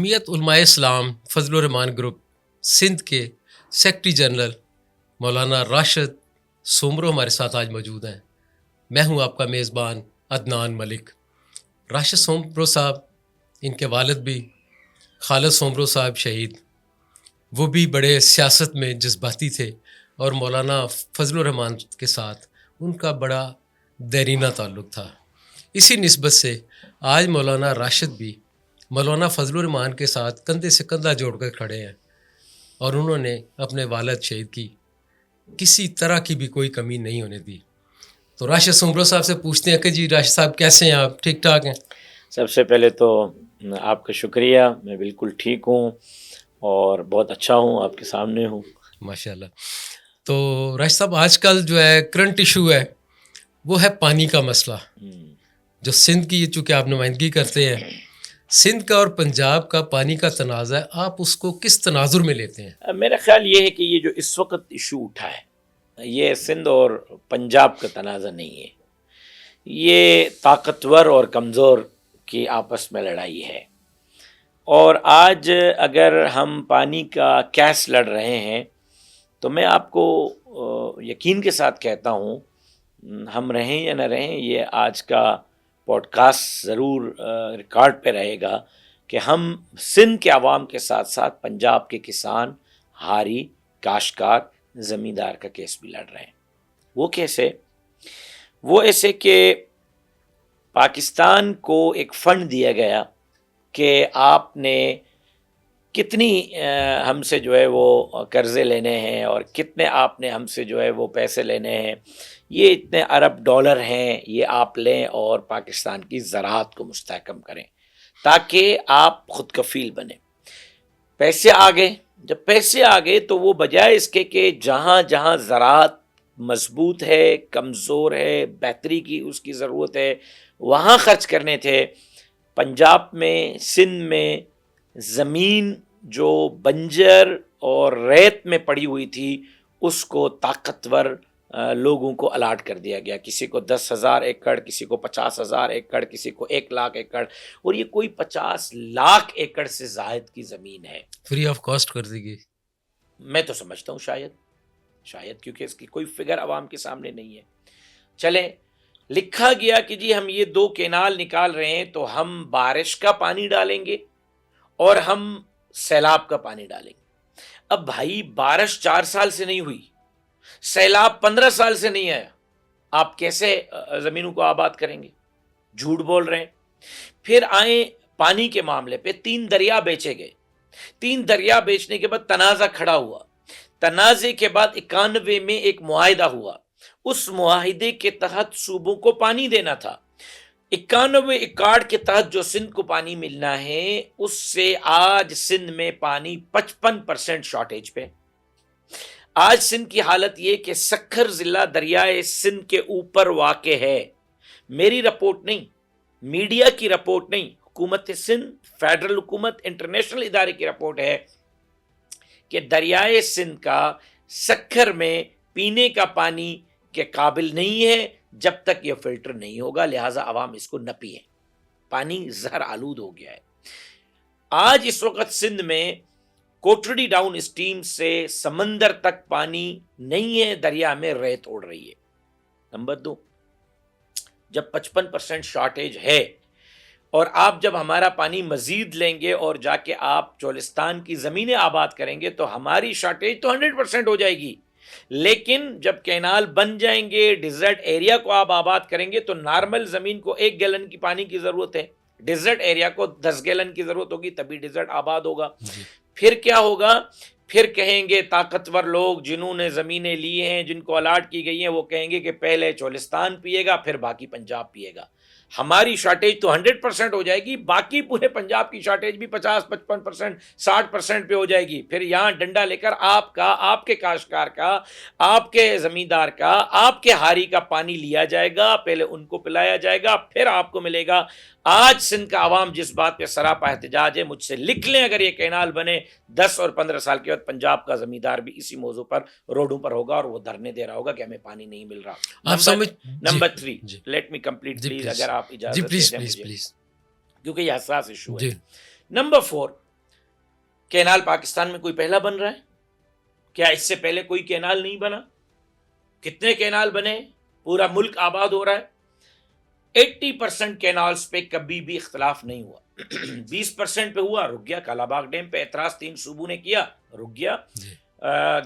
جمعیت علماء اسلام فضل الرحمان group Sindh کے secretary general مولانا راشد سومرو ہمارے ساتھ آج موجود ہیں. میں ہوں آپ کا میزبان عدنان ملک. راشد سومرو صاحب، ان کے والد بھی خالد سومرو صاحب شہید، وہ بھی بڑے سیاست میں جذباتی تھے، اور مولانا فضل الرحمان کے ساتھ ان کا بڑا دیرینہ تعلق تھا. اسی نسبت سے آج مولانا راشد بھی مولانا فضل الرحمان کے ساتھ کندھے سے کندھا جوڑ کر کھڑے ہیں، اور انہوں نے اپنے والد شہید کی کسی طرح کی بھی کوئی کمی نہیں ہونے دی. تو راشد سومرو صاحب سے پوچھتے ہیں کہ جی راشد صاحب کیسے ہیں آپ؟ ٹھیک ٹھاک ہیں؟ سب سے پہلے تو آپ کا شکریہ، میں بالکل ٹھیک ہوں اور بہت اچھا ہوں، آپ کے سامنے ہوں. ماشاء اللہ. تو راشد صاحب، آج کل جو ہے کرنٹ ایشو ہے وہ ہے پانی کا مسئلہ، جو سندھ کی چونکہ آپ نمائندگی کرتے ہیں. سندھ کا اور پنجاب کا پانی کا تنازع ہے، آپ اس کو کس تناظر میں لیتے ہیں؟ میرا خیال یہ ہے کہ یہ جو اس وقت ایشو اٹھا ہے یہ سندھ اور پنجاب کا تنازع نہیں ہے، یہ طاقتور اور کمزور کی آپس میں لڑائی ہے. اور آج اگر ہم پانی کا کیس لڑ رہے ہیں تو میں آپ کو یقین کے ساتھ کہتا ہوں، ہم رہیں یا نہ رہیں، یہ آج کا پوڈ کاسٹ ضرور ریکارڈ پہ رہے گا کہ ہم سندھ کے عوام کے ساتھ ساتھ پنجاب کے کسان، ہاری، کاشتکار، زمیندار کا کیس بھی لڑ رہے ہیں. وہ کیسے؟ وہ ایسے کہ پاکستان کو ایک فنڈ دیا گیا کہ آپ نے کتنی ہم سے جو ہے وہ قرضے لینے ہیں اور کتنے آپ نے ہم سے جو ہے وہ پیسے لینے ہیں، یہ اتنے ارب ڈالر ہیں، یہ آپ لیں اور پاکستان کی زراعت کو مستحکم کریں تاکہ آپ خود کفیل بنیں. پیسے آ گئے. جب پیسے آ گئے تو وہ بجائے اس کے کہ جہاں جہاں زراعت مضبوط ہے، کمزور ہے، بہتری کی اس کی ضرورت ہے، وہاں خرچ کرنے تھے. پنجاب میں، سندھ میں زمین جو بنجر اور ریت میں پڑی ہوئی تھی اس کو طاقتور لوگوں کو الاٹ کر دیا گیا. کسی کو 10,000 ایکڑ، کسی کو 50,000 ایکڑ، کسی کو 1,00,000 ایکڑ، اور یہ کوئی 50 لاکھ ایکڑ سے زائد کی زمین ہے. فری آف کاسٹ کر دی گئی. میں تو سمجھتا ہوں شاید کیونکہ اس کی کوئی فگر عوام کے سامنے نہیں ہے. چلیں، لکھا گیا کہ جی ہم یہ 2 کینال نکال رہے ہیں تو ہم بارش کا پانی ڈالیں گے اور ہم سیلاب کا پانی ڈالیں گے. اب بھائی بارش 4 سال سے نہیں ہوئی، سیلاب 15 سال سے نہیں آیا، آپ کیسے زمینوں کو آباد کریں گے؟ جھوٹ بول رہے ہیں. پھر آئیں پانی کے معاملے پہ، 3 دریا بیچے گئے. 3 دریا بیچنے کے بعد تنازع کھڑا ہوا. تنازع کے بعد 91 میں ایک معاہدہ ہوا. اس معاہدے کے تحت صوبوں کو پانی دینا تھا. 91 ایکڑ کے تحت جو سندھ کو پانی ملنا ہے اس سے آج سندھ میں پانی 55% شارٹیج پہ. آج سندھ کی حالت یہ کہ سکھر ضلع دریائے سندھ کے اوپر واقع ہے. میری رپورٹ نہیں، میڈیا کی رپورٹ نہیں، حکومت سندھ، فیڈرل حکومت، انٹرنیشنل ادارے کی رپورٹ ہے کہ دریائے سندھ کا سکھر میں پینے کا پانی کے قابل نہیں ہے جب تک یہ فلٹر نہیں ہوگا، لہٰذا عوام اس کو نہ پیئیں. پانی زہر آلود ہو گیا ہے. آج اس وقت سندھ میں کوٹڑی ڈاؤن اسٹیم سے سمندر تک پانی نہیں ہے، دریا میں ریت اڑ رہی ہے. نمبر 2، جب 55% شارٹیج ہے اور آپ جب ہمارا پانی مزید لیں گے اور جا کے آپ چولستان کی زمینیں آباد کریں گے تو ہماری شارٹیج تو 100% ہو جائے گی. لیکن جب کینال بن جائیں گے، ڈیزرٹ ایریا کو آپ آباد کریں گے تو نارمل زمین کو 1 گیلن کی پانی کی ضرورت ہے، ڈیزرٹ ایریا کو 10 گیلن کی ضرورت ہوگی، تبھی ڈیزرٹ آباد ہوگا. پھر کیا ہوگا؟ پھر کہیں گے طاقتور لوگ جنہوں نے زمینیں لی ہیں، جن کو الاٹ کی گئی ہیں، وہ کہیں گے کہ پہلے چولستان پیے گا پھر باقی پنجاب پیے گا. ہماری شارٹیج تو 100% ہو جائے گی، باقی پورے پنجاب کی شارٹیج بھی 50-55%، 60% پہ ہو جائے گی. پھر یہاں ڈنڈا لے کر آپ کا، آپ کے کاشتکار کا، آپ کے زمیندار کا، آپ کے ہاری کا پانی لیا جائے گا، پہلے ان کو پلایا جائے گا، پھر آپ کو ملے گا. آج سندھ کا عوام جس بات پہ سراپا احتجاج ہے، مجھ سے لکھ لیں، اگر یہ کینال بنے 10 اور 15 سال کے بعد پنجاب کا زمیندار بھی اسی موضوع پر روڈوں پر ہوگا اور وہ دھرنے دے رہا ہوگا کہ ہمیں پانی نہیں مل رہا. Number 3، let me complete please, اگر آپ اجازت دیں مجھے، کیونکہ یہ حساس ایشو ہے. نمبر 4، کینال پاکستان میں کوئی پہلا بن رہا ہے کیا؟ اس سے پہلے کوئی کینال نہیں بنا؟ کتنے کینال بنے؟ پورا ملک آباد ہو رہا ہے. 80% کینالز پہ کبھی بھی اختلاف نہیں ہوا. 20% پہ ہوا، رک گیا. کالا باغ ڈیم پہ اعتراض 3 صوبوں نے کیا، رک گیا.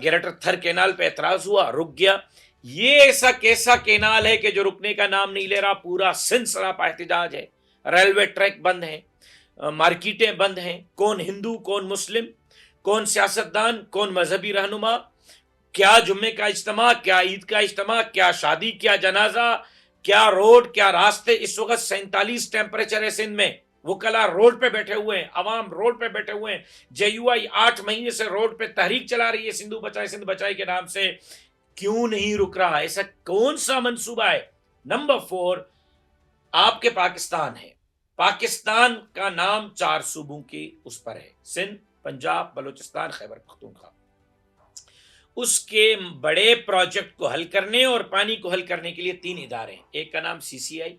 گریٹر تھر کینال پہ اعتراض ہوا، رک گیا. یہ ایسا کیسا کینال ہے کہ جو رکنے کا نام نہیں لے رہا؟ پورا سندھ سراپا احتجاج ہے. ریلوے ٹریک بند ہیں، مارکیٹیں بند ہیں. کون ہندو، کون مسلم، کون سیاستدان، کون مذہبی رہنما، کیا جمعے کا اجتماع، کیا عید کا اجتماع، کیا شادی، کیا جنازہ، کیا روڈ، کیا راستے. اس وقت 47 ٹیمپریچر ہے سندھ میں. وکلا روڈ پہ بیٹھے ہوئے ہیں، عوام روڈ پہ بیٹھے ہوئے ہیں. جے یو آئی 8 مہینے سے روڈ پہ تحریک چلا رہی ہے سندھو بچائے سندھ بچائے کے نام سے. کیوں نہیں رک رہا؟ ایسا کون سا منصوبہ ہے؟ نمبر 4، آپ کے پاکستان ہے. پاکستان کا نام 4 صوبوں کی اس پر ہے، سندھ، پنجاب، بلوچستان، خیبر پختونخوا. اس کے بڑے پروجیکٹ کو حل کرنے اور پانی کو حل کرنے کے لیے 3 ادارے ہیں. ایک کا نام CCI،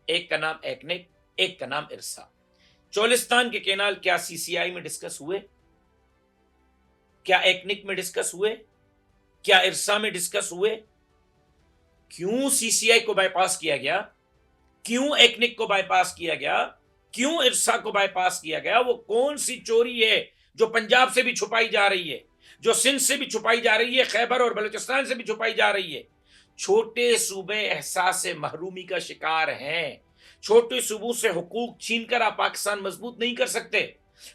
ایک کا نام ایکنک، ایک کا نام ارسا. چولستان کے کینال کیا CCI میں ڈسکس ہوئے؟ کیا ایکنک میں ڈسکس ہوئے؟ کیا ارسا میں ڈسکس ہوئے؟ کیوں CCI کو بائی پاس کیا گیا؟ کیوں ایکنک کو بائی پاس کیا گیا؟ کیوں ارسا کو بائی پاس کیا گیا؟ وہ کون سی چوری ہے جو پنجاب سے بھی چھپائی جا رہی ہے، جو سندھ سے بھی چھپائی جا رہی ہے، خیبر اور بلوچستان سے بھی چھپائی جا رہی ہے؟ چھوٹے صوبے احساس محرومی کا شکار ہیں. چھوٹے صوبوں سے حقوق چھین کر آپ پاکستان مضبوط نہیں کر سکتے.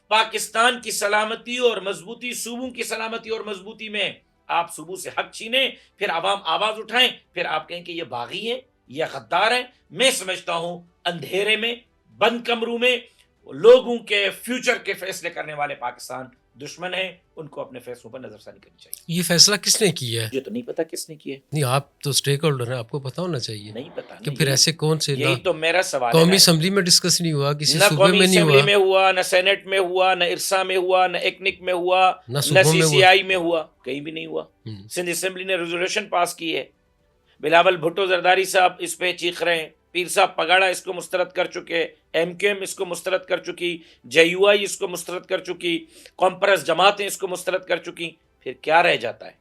پاکستان کی سلامتی اور مضبوطی صوبوں کی سلامتی اور مضبوطی میں. آپ صوبوں سے حق چھینیں، پھر عوام آواز اٹھائیں، پھر آپ کہیں کہ یہ باغی ہیں، یہ غدار ہیں. میں سمجھتا ہوں اندھیرے میں، بند کمروں میں لوگوں کے فیوچر کے فیصلے کرنے والے پاکستان دشمن ہیں. ان کو اپنے فیصلوں پر نظر ثانی کرنی چاہیے. یہ فیصلہ کس نے کیا ہے؟ مجھے تو نہیں پتا کس نے کیا ہے. نہیں، آپ تو اسٹیک ہولڈر ہیں، آپ کو پتا ہونا چاہیے. نہیں پتا کہ پھر ایسے کون سے، یہی تو میرا سوال ہے. قومی اسمبلی میں ڈسکس نہیں ہوا، کسی نہ صوبے قومی میں نہیں اسمبلی ہوا، میں ہوا، نہ سینٹ میں ہوا، نہ ارسا میں ہوا، نہ ایکنک میں ہوا، نہ نہ صوبوں میں ہوا. CCI میں ہوا، کہیں بھی نہیں ہوا. سندھ اسمبلی نے ریزولوشن پاس کی ہے. بلاول بھٹو زرداری صاحب اس پہ چیخ رہے ہیں، پیر صاحب پگاڑا اس کو مسترد کر چکے، MQM اس کو مسترد کر چکی، JUI اس کو مسترد کر چکی، کانفرنس جماعتیں اس کو مسترد کر چکی. پھر کیا رہ جاتا ہے؟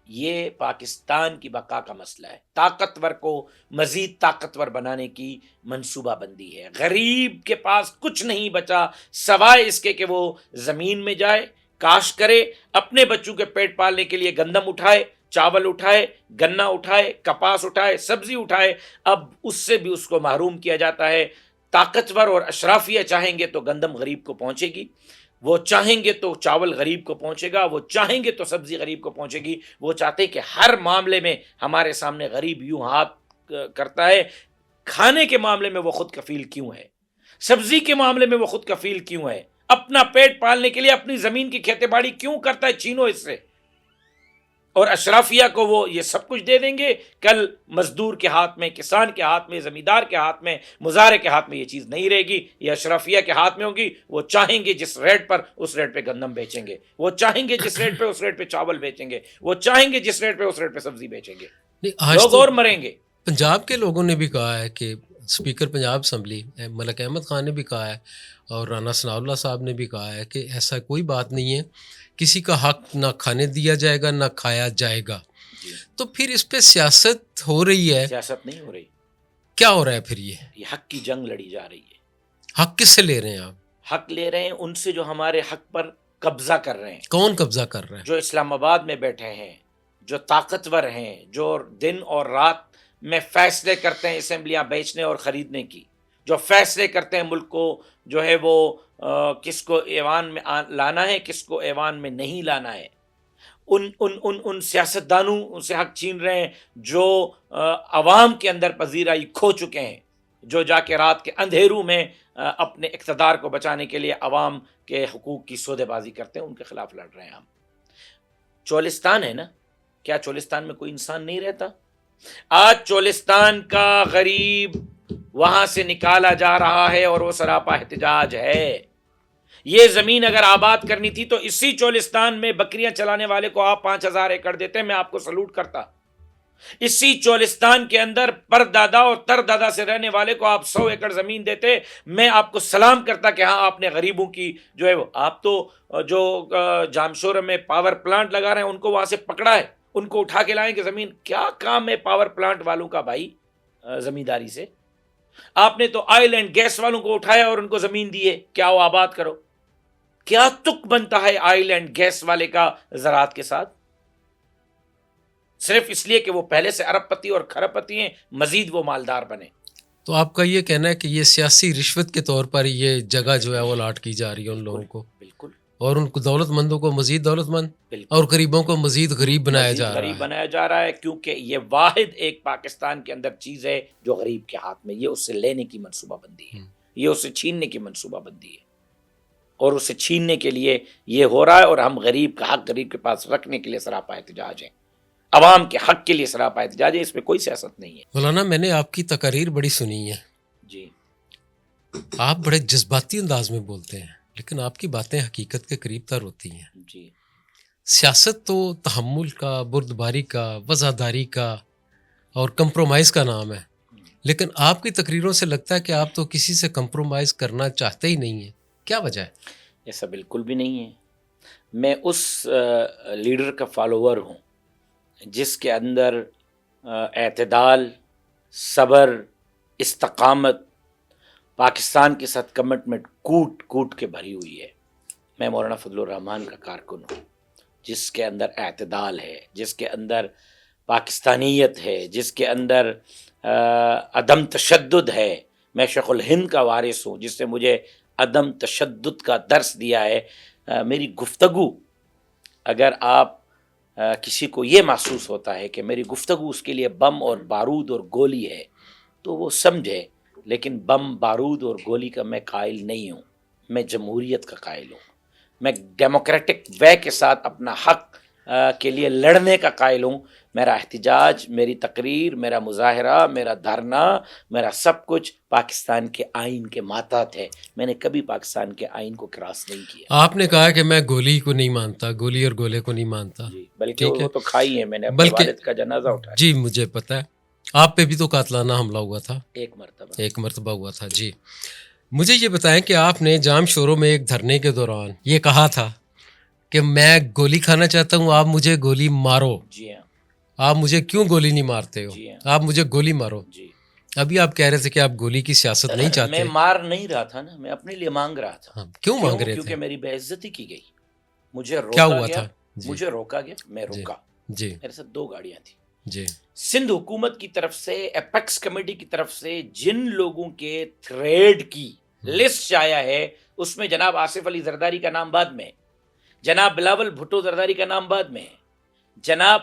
یہ پاکستان کی بقا کا مسئلہ ہے. طاقتور کو مزید طاقتور بنانے کی منصوبہ بندی ہے. غریب کے پاس کچھ نہیں بچا سوائے اس کے کہ وہ زمین میں جائے، کاشت کرے، اپنے بچوں کے پیٹ پالنے کے لیے گندم اٹھائے، چاول اٹھائے، گنا اٹھائے، کپاس اٹھائے، سبزی اٹھائے. اب اس سے بھی اس کو محروم کیا جاتا ہے. طاقتور اور اشرافیہ چاہیں گے تو گندم غریب کو پہنچے گی، وہ چاہیں گے تو چاول غریب کو پہنچے گا، وہ چاہیں گے تو سبزی غریب کو پہنچے گی. وہ چاہتے کہ ہر معاملے میں ہمارے سامنے غریب یوں ہاتھ کرتا ہے. کھانے کے معاملے میں وہ خود کفیل کیوں ہے؟ سبزی کے معاملے میں وہ خود کفیل کیوں ہے؟ اپنا پیٹ پالنے کے لیے اپنی زمین کی کھیتی باڑی کیوں کرتا ہے؟ چھینو اس سے. اور اشرافیہ کو وہ یہ سب کچھ دے دیں گے. کل مزدور کے ہاتھ میں، کسان کے ہاتھ میں، زمیندار کے ہاتھ میں، مزارع کے ہاتھ میں یہ چیز نہیں رہے گی. یہ اشرافیہ کے ہاتھ میں ہوگی. وہ چاہیں گے جس ریٹ پر اس ریٹ پہ گندم بیچیں گے، وہ چاہیں گے جس ریٹ پہ اس ریٹ پہ چاول بیچیں گے، وہ چاہیں گے جس ریٹ پہ اس ریٹ پہ سبزی بیچیں گے. لوگ اور مریں گے. پنجاب کے لوگوں نے بھی کہا ہے کہ اسپیکر پنجاب اسمبلی ملک احمد خان نے بھی کہا ہے اور رانا ثناء اللہ صاحب نے بھی کہا ہے کہ ایسا کوئی بات نہیں ہے، کسی کا حق نہ کھانے دیا جائے گا نہ کھایا جائے گا. تو پھر اس پہ سیاست ہو رہی ہے. سیاست نہیں ہو رہی. کیا ہو رہا ہے پھر؟ یہ حق کی جنگ لڑی جا رہی ہے. حق کس سے لے رہے ہیں آپ؟ حق لے رہے ہیں ان سے جو ہمارے حق پر قبضہ کر رہے ہیں. کون قبضہ کر رہا ہے؟ جو اسلام آباد میں بیٹھے ہیں، جو طاقتور ہیں، جو دن اور رات میں فیصلے کرتے ہیں اسمبلیاں بیچنے اور خریدنے کی، جو فیصلے کرتے ہیں ملک کو جو ہے وہ کس کو ایوان میں لانا ہے، کس کو ایوان میں نہیں لانا ہے. ان سیاستدانوں سے حق چھین رہے ہیں جو عوام کے اندر پذیرائی کھو چکے ہیں، جو جا کے رات کے اندھیروں میں اپنے اقتدار کو بچانے کے لیے عوام کے حقوق کی سودے بازی کرتے ہیں. ان کے خلاف لڑ رہے ہیں ہم. چولستان ہے نا، کیا چولستان میں کوئی انسان نہیں رہتا؟ آج چولستان کا غریب وہاں سے نکالا جا رہا ہے اور وہ سراپا احتجاج ہے. یہ زمین اگر آباد کرنی تھی تو اسی چولستان میں بکریاں چلانے والے کو آپ 5000 ایکڑ دیتے، میں آپ کو سلوٹ کرتا. اسی چولستان کے اندر پر دادا اور تر دادا سے رہنے والے کو آپ 100 ایکڑ زمین دیتے، میں آپ کو سلام کرتا کہ ہاں آپ نے غریبوں کی جو ہے وہ، آپ تو جو جامشورہ میں پاور پلانٹ لگا رہے ہیں ان کو وہاں سے پکڑا ہے، ان کو اٹھا کے لائیں کہ زمین، کیا کام ہے پاور پلانٹ والوں کا بھائی زمینداری سے؟ آپ نے تو آئل اینڈ گیس والوں کو اٹھایا اور ان کو زمین دی ہے، کیا وہ آباد کرو؟ کیا تک بنتا ہے آئل اینڈ گیس والے کا زراعت کے ساتھ؟ صرف اس لیے کہ وہ پہلے سے ارب پتی اور کھرب پتی ہیں، مزید وہ مالدار بنے۔ تو آپ کا یہ کہنا ہے کہ یہ سیاسی رشوت کے طور پر یہ جگہ جو ہے وہ الاٹ کی جا رہی ہے ان لوگوں کو، بالکل اور ان کو دولت مندوں کو مزید دولت مند بالکل اور غریبوں کو مزید غریب بنایا مزید جا غریب رہا ہے۔ بنایا جا رہا ہے، کیونکہ یہ واحد ایک پاکستان کے اندر چیز ہے جو غریب کے ہاتھ میں، یہ اس سے لینے کی منصوبہ بندی ہے، یہ اس سے چھیننے کی منصوبہ بندی ہے، اور اسے چھیننے کے لیے یہ ہو رہا ہے، اور ہم غریب کا حق غریب کے پاس رکھنے کے لیے سراپا احتجاج ہیں، عوام کے حق کے لیے سراپا احتجاج ہے، اس میں کوئی سیاست نہیں ہے۔ مولانا میں نے آپ کی تقاریر بڑی سنی ہے، جی آپ بڑے جذباتی انداز میں بولتے ہیں، لیکن آپ کی باتیں حقیقت کے قریب تر ہوتی ہیں۔ جی سیاست تو تحمل کا، بردباری کا، وفاداری کا اور کمپرومائز کا نام ہے، لیکن آپ کی تقریروں سے لگتا ہے کہ آپ تو کسی سے کمپرومائز کرنا چاہتے ہی نہیں ہیں، کیا وجہ ہے؟ ایسا بالکل بھی نہیں ہے، میں اس لیڈر کا فالوور ہوں جس کے اندر اعتدال، صبر، استقامت، پاکستان کے ساتھ کمٹمنٹ کوٹ کوٹ کے بھری ہوئی ہے۔ میں مولانا فضل الرحمان کا کارکن ہوں جس کے اندر اعتدال ہے، جس کے اندر پاکستانیت ہے، جس کے اندر عدم تشدد ہے۔ میں شیخ الہند کا وارث ہوں جس نے مجھے عدم تشدد کا درس دیا ہے۔ میری گفتگو، اگر آپ کسی کو یہ محسوس ہوتا ہے کہ میری گفتگو اس کے لیے بم اور بارود اور گولی ہے تو وہ سمجھے، لیکن بم، بارود اور گولی کا میں قائل نہیں ہوں، میں جمہوریت کا قائل ہوں، میں ڈیموکریٹک وے کے ساتھ اپنا حق کے لیے لڑنے کا قائل ہوں۔ میرا احتجاج، میری تقریر، میرا مظاہرہ، میرا دھرنا، میرا سب کچھ پاکستان کے آئین کے ماتحت ہے۔ میں نے کبھی پاکستان کے آئین کو کراس نہیں کیا۔ آپ نے کہا کہ میں گولی کو نہیں مانتا، گولی اور گولے کو نہیں مانتا، جی، بلکہ ٹھیک ہے، وہ تو کھائی ہے، میں نے اپنے بلکہ والد کا جنازہ اٹھایا جی مجھے پتہ ہے آپ پہ بھی تو قاتلانہ حملہ ہوا تھا، ایک مرتبہ ہوا تھا۔ جی مجھے یہ بتائیں کہ آپ نے جام شوروں میں ایک دھرنے کے دوران یہ کہا تھا کہ میں گولی کھانا چاہتا ہوں، آپ مجھے گولی مارو۔ جی ہاں، آپ مجھے کیوں گولی نہیں مارتے ہو؟ جی ہاں، آپ مجھے گولی مارو۔ جی ابھی آپ کہہ رہے تھے کہ آپ گولی کی سیاست نہیں میں چاہتے۔ مار نہیں رہا تھا نا، میں اپنے لیے مانگ رہا تھا۔ ہاں، کیوں مانگ رہے کیونکہ تھے؟ میری بے عزتی کی گئی، مجھے کیا روکا ہوا گیا، تھا؟ جی مجھے روکا گیا، میں جی روکا۔ جی میرے ساتھ 2 گاڑیاں تھیں۔ جی سندھ حکومت کی طرف سے، ایپیکس کمیٹی کی طرف سے جن لوگوں کے تھریڈ کی لسٹ شائع ہے اس میں جناب آصف علی زرداری کا نام بعد میں ہے، جناب بلاول بھٹو زرداری کا نام بعد میں ہے، جناب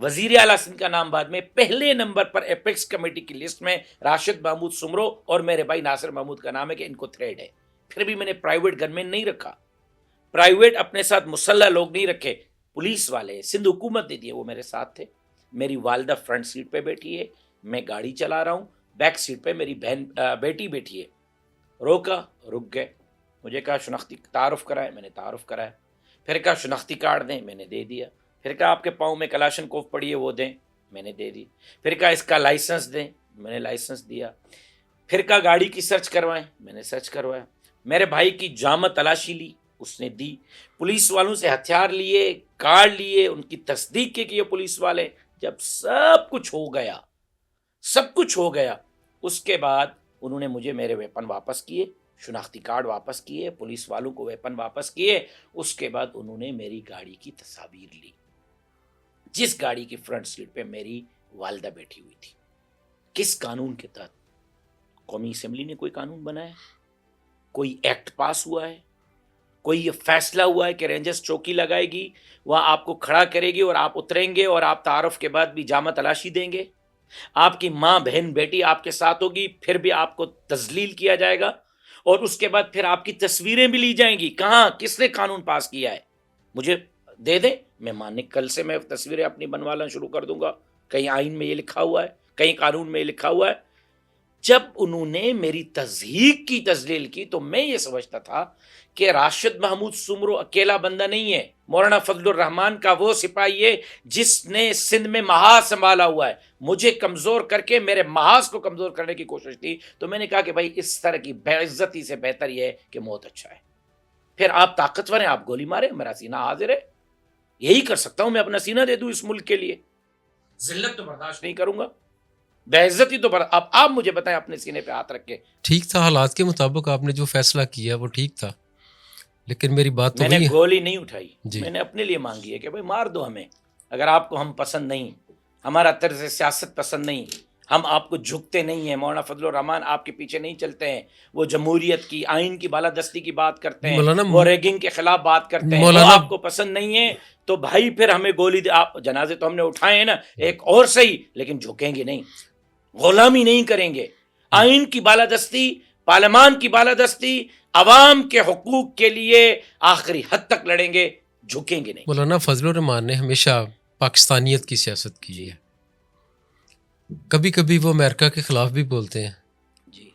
وزیر اعلیٰ سندھ کا نام بعد میں، پہلے نمبر پر ایپیکس کمیٹی کی لسٹ میں راشد محمود سمرو اور میرے بھائی ناصر محمود کا نام ہے کہ ان کو تھریڈ ہے۔ پھر بھی میں نے پرائیویٹ گن مین نہیں رکھا، پرائیویٹ اپنے ساتھ مسلح لوگ نہیں رکھے، پولیس والے سندھ حکومت نے دیے، وہ میرے ساتھ تھے۔ میری والدہ فرنٹ سیٹ پہ بیٹھی ہے، میں گاڑی چلا رہا ہوں، بیک سیٹ پہ میری بہن بیٹی بیٹھی ہے۔ روکا، رک گئے، مجھے کہا شناختی تعارف کرائے، میں نے تعارف کرایا، پھر کہا شناختی کارڈ دیں، میں نے دے دیا، پھر کہا آپ کے پاؤں میں کلاشن کوف پڑی ہے وہ دیں، میں نے دے دی، پھر کہا اس کا لائسنس دیں، میں نے لائسنس دیا، پھر کہا گاڑی کی سرچ کروائیں، میں نے سرچ کروایا، میرے بھائی کی جامع تلاشی لی، اس نے دی، پولیس والوں سے ہتھیار لیے، کارڈ لیے، ان کی تصدیق کی یہ پولیس والے۔ جب سب کچھ ہو گیا، سب کچھ ہو گیا، اس کے بعد انہوں نے مجھے میرے ویپن واپس کیے، شناختی کارڈ واپس کیے، پولیس والوں کو ویپن واپس کیے، اس کے بعد انہوں نے میری گاڑی کی تصاویر لی، جس گاڑی کی فرنٹ سیٹ پہ میری والدہ بیٹھی ہوئی تھی۔ کس قانون کے تحت؟ قومی اسمبلی نے کوئی قانون بنایا ہے؟ کوئی ایکٹ پاس ہوا ہے؟ کوئی یہ فیصلہ ہوا ہے کہ رینجرز چوکی لگائے گی، وہاں آپ کو کھڑا کرے گی اور آپ اتریں گے اور آپ تعارف کے بعد بھی جامع تلاشی دیں گے؟ آپ کی ماں، بہن، بیٹی آپ کے ساتھ ہوگی، پھر بھی آپ کو تذلیل کیا جائے گا، اور اس کے بعد پھر آپ کی تصویریں بھی لی جائیں گی۔ کہاں، کس نے قانون پاس کیا ہے؟ مجھے دے دیں، میں ماننے، کل سے میں تصویریں اپنی بنوانا شروع کر دوں گا۔ کہیں آئین میں یہ لکھا ہوا ہے، کہیں قانون میں یہ لکھا ہوا ہے۔ جب انہوں نے میری تضحیک کی، تذلیل کی، تو میں یہ سمجھتا تھا کہ راشد محمود سمرو اکیلا بندہ نہیں ہے، مولانا فضل الرحمان کا وہ سپاہی ہے جس نے سندھ میں محاذ سنبھالا ہوا ہے. مجھے کمزور کر کے میرے محاذ کو کمزور کرنے کی کوشش تھی, تو میں نے کہا کہ بھائی اس طرح کی بے عزتی سے بہتر یہ ہے کہ موت اچھا ہے. پھر آپ طاقتور ہیں, آپ گولی مارے, میرا سینہ حاضر ہے, یہی کر سکتا ہوں, میں اپنا سینہ دے دوں اس ملک کے لیے. ذلت تو برداشت نہیں کروں گا, بے عزتی تو اب آپ مجھے بتائیں اپنے سینے پہ ہاتھ رکھ کے. ٹھیک تھا, حالات کے مطابق آپ نے جو فیصلہ کیا وہ ٹھیک تھا, لیکن میری بات تو میں نے وہی ہے. گولی نہیں اٹھائی, جی. میں نے اپنے لیے مانگی ہے کہ بھائی مار دو ہمیں, اگر آپ کو ہم پسند نہیں, ہمارا طرز سیاست پسند نہیں, ہم آپ کو جھکتے نہیں ہیں. مولانا فضل الرحمان آپ کے پیچھے نہیں چلتے ہیں, وہ جمہوریت کی, آئین کی بالادستی کی بات کرتے ہیں, وہ ریگنگ کے خلاف بات کرتے ہیں, وہ آپ کو پسند نہیں ہے تو بھائی پھر ہمیں گولی دے. آپ جنازے تو ہم نے اٹھائے ہیں نا, ایک اور صحیح, لیکن جھکیں گے نہیں, غلامی نہیں کریں گے. آئین کی بالادستی, پارلیمان کی بالادستی, عوام کے حقوق کے لیے آخری حد تک لڑیں گے, جھکیں گے نہیں. مولانا فضل الرحمان نے ہمیشہ پاکستانیت کی سیاست کی ہے. کبھی کبھی وہ امریکہ کے خلاف بھی بولتے ہیں جی,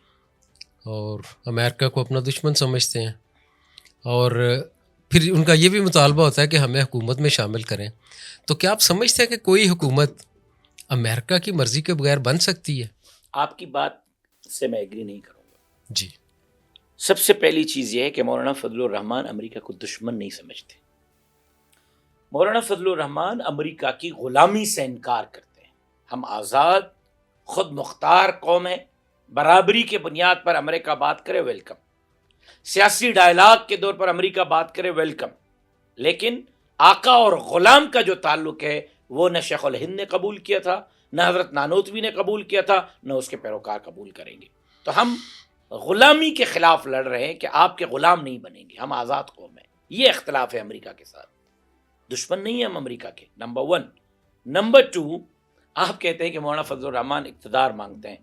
اور امریکہ کو اپنا دشمن سمجھتے ہیں, اور پھر ان کا یہ بھی مطالبہ ہوتا ہے کہ ہمیں حکومت میں شامل کریں. تو کیا آپ سمجھتے ہیں کہ کوئی حکومت امریکہ کی مرضی کے بغیر بن سکتی ہے؟ آپ کی بات سے میں ایگری نہیں کروں گا. جی. سب سے پہلی چیز یہ ہے کہ مولانا فضل الرحمان امریکہ کو دشمن نہیں سمجھتے. مولانا فضل الرحمان امریکہ کی غلامی سے انکار کرتے ہیں. ہم آزاد خود مختار قوم ہیں, برابری کے بنیاد پر امریکہ بات کرے ویلکم, سیاسی ڈائلاگ کے دور پر امریکہ بات کرے ویلکم, لیکن آقا اور غلام کا جو تعلق ہے وہ نہ شیخ الہند نے قبول کیا تھا, نہ حضرت نانوتوی نے قبول کیا تھا, نہ اس کے پیروکار قبول کریں گے. تو ہم غلامی کے خلاف لڑ رہے ہیں کہ آپ کے غلام نہیں بنیں گے, ہم آزاد قوم ہیں. یہ اختلاف ہے امریکہ کے ساتھ, دشمن نہیں ہیں ہم امریکہ کے, نمبر 1. نمبر 2, آپ کہتے ہیں کہ مولانا فضل الرحمان اقتدار مانگتے ہیں.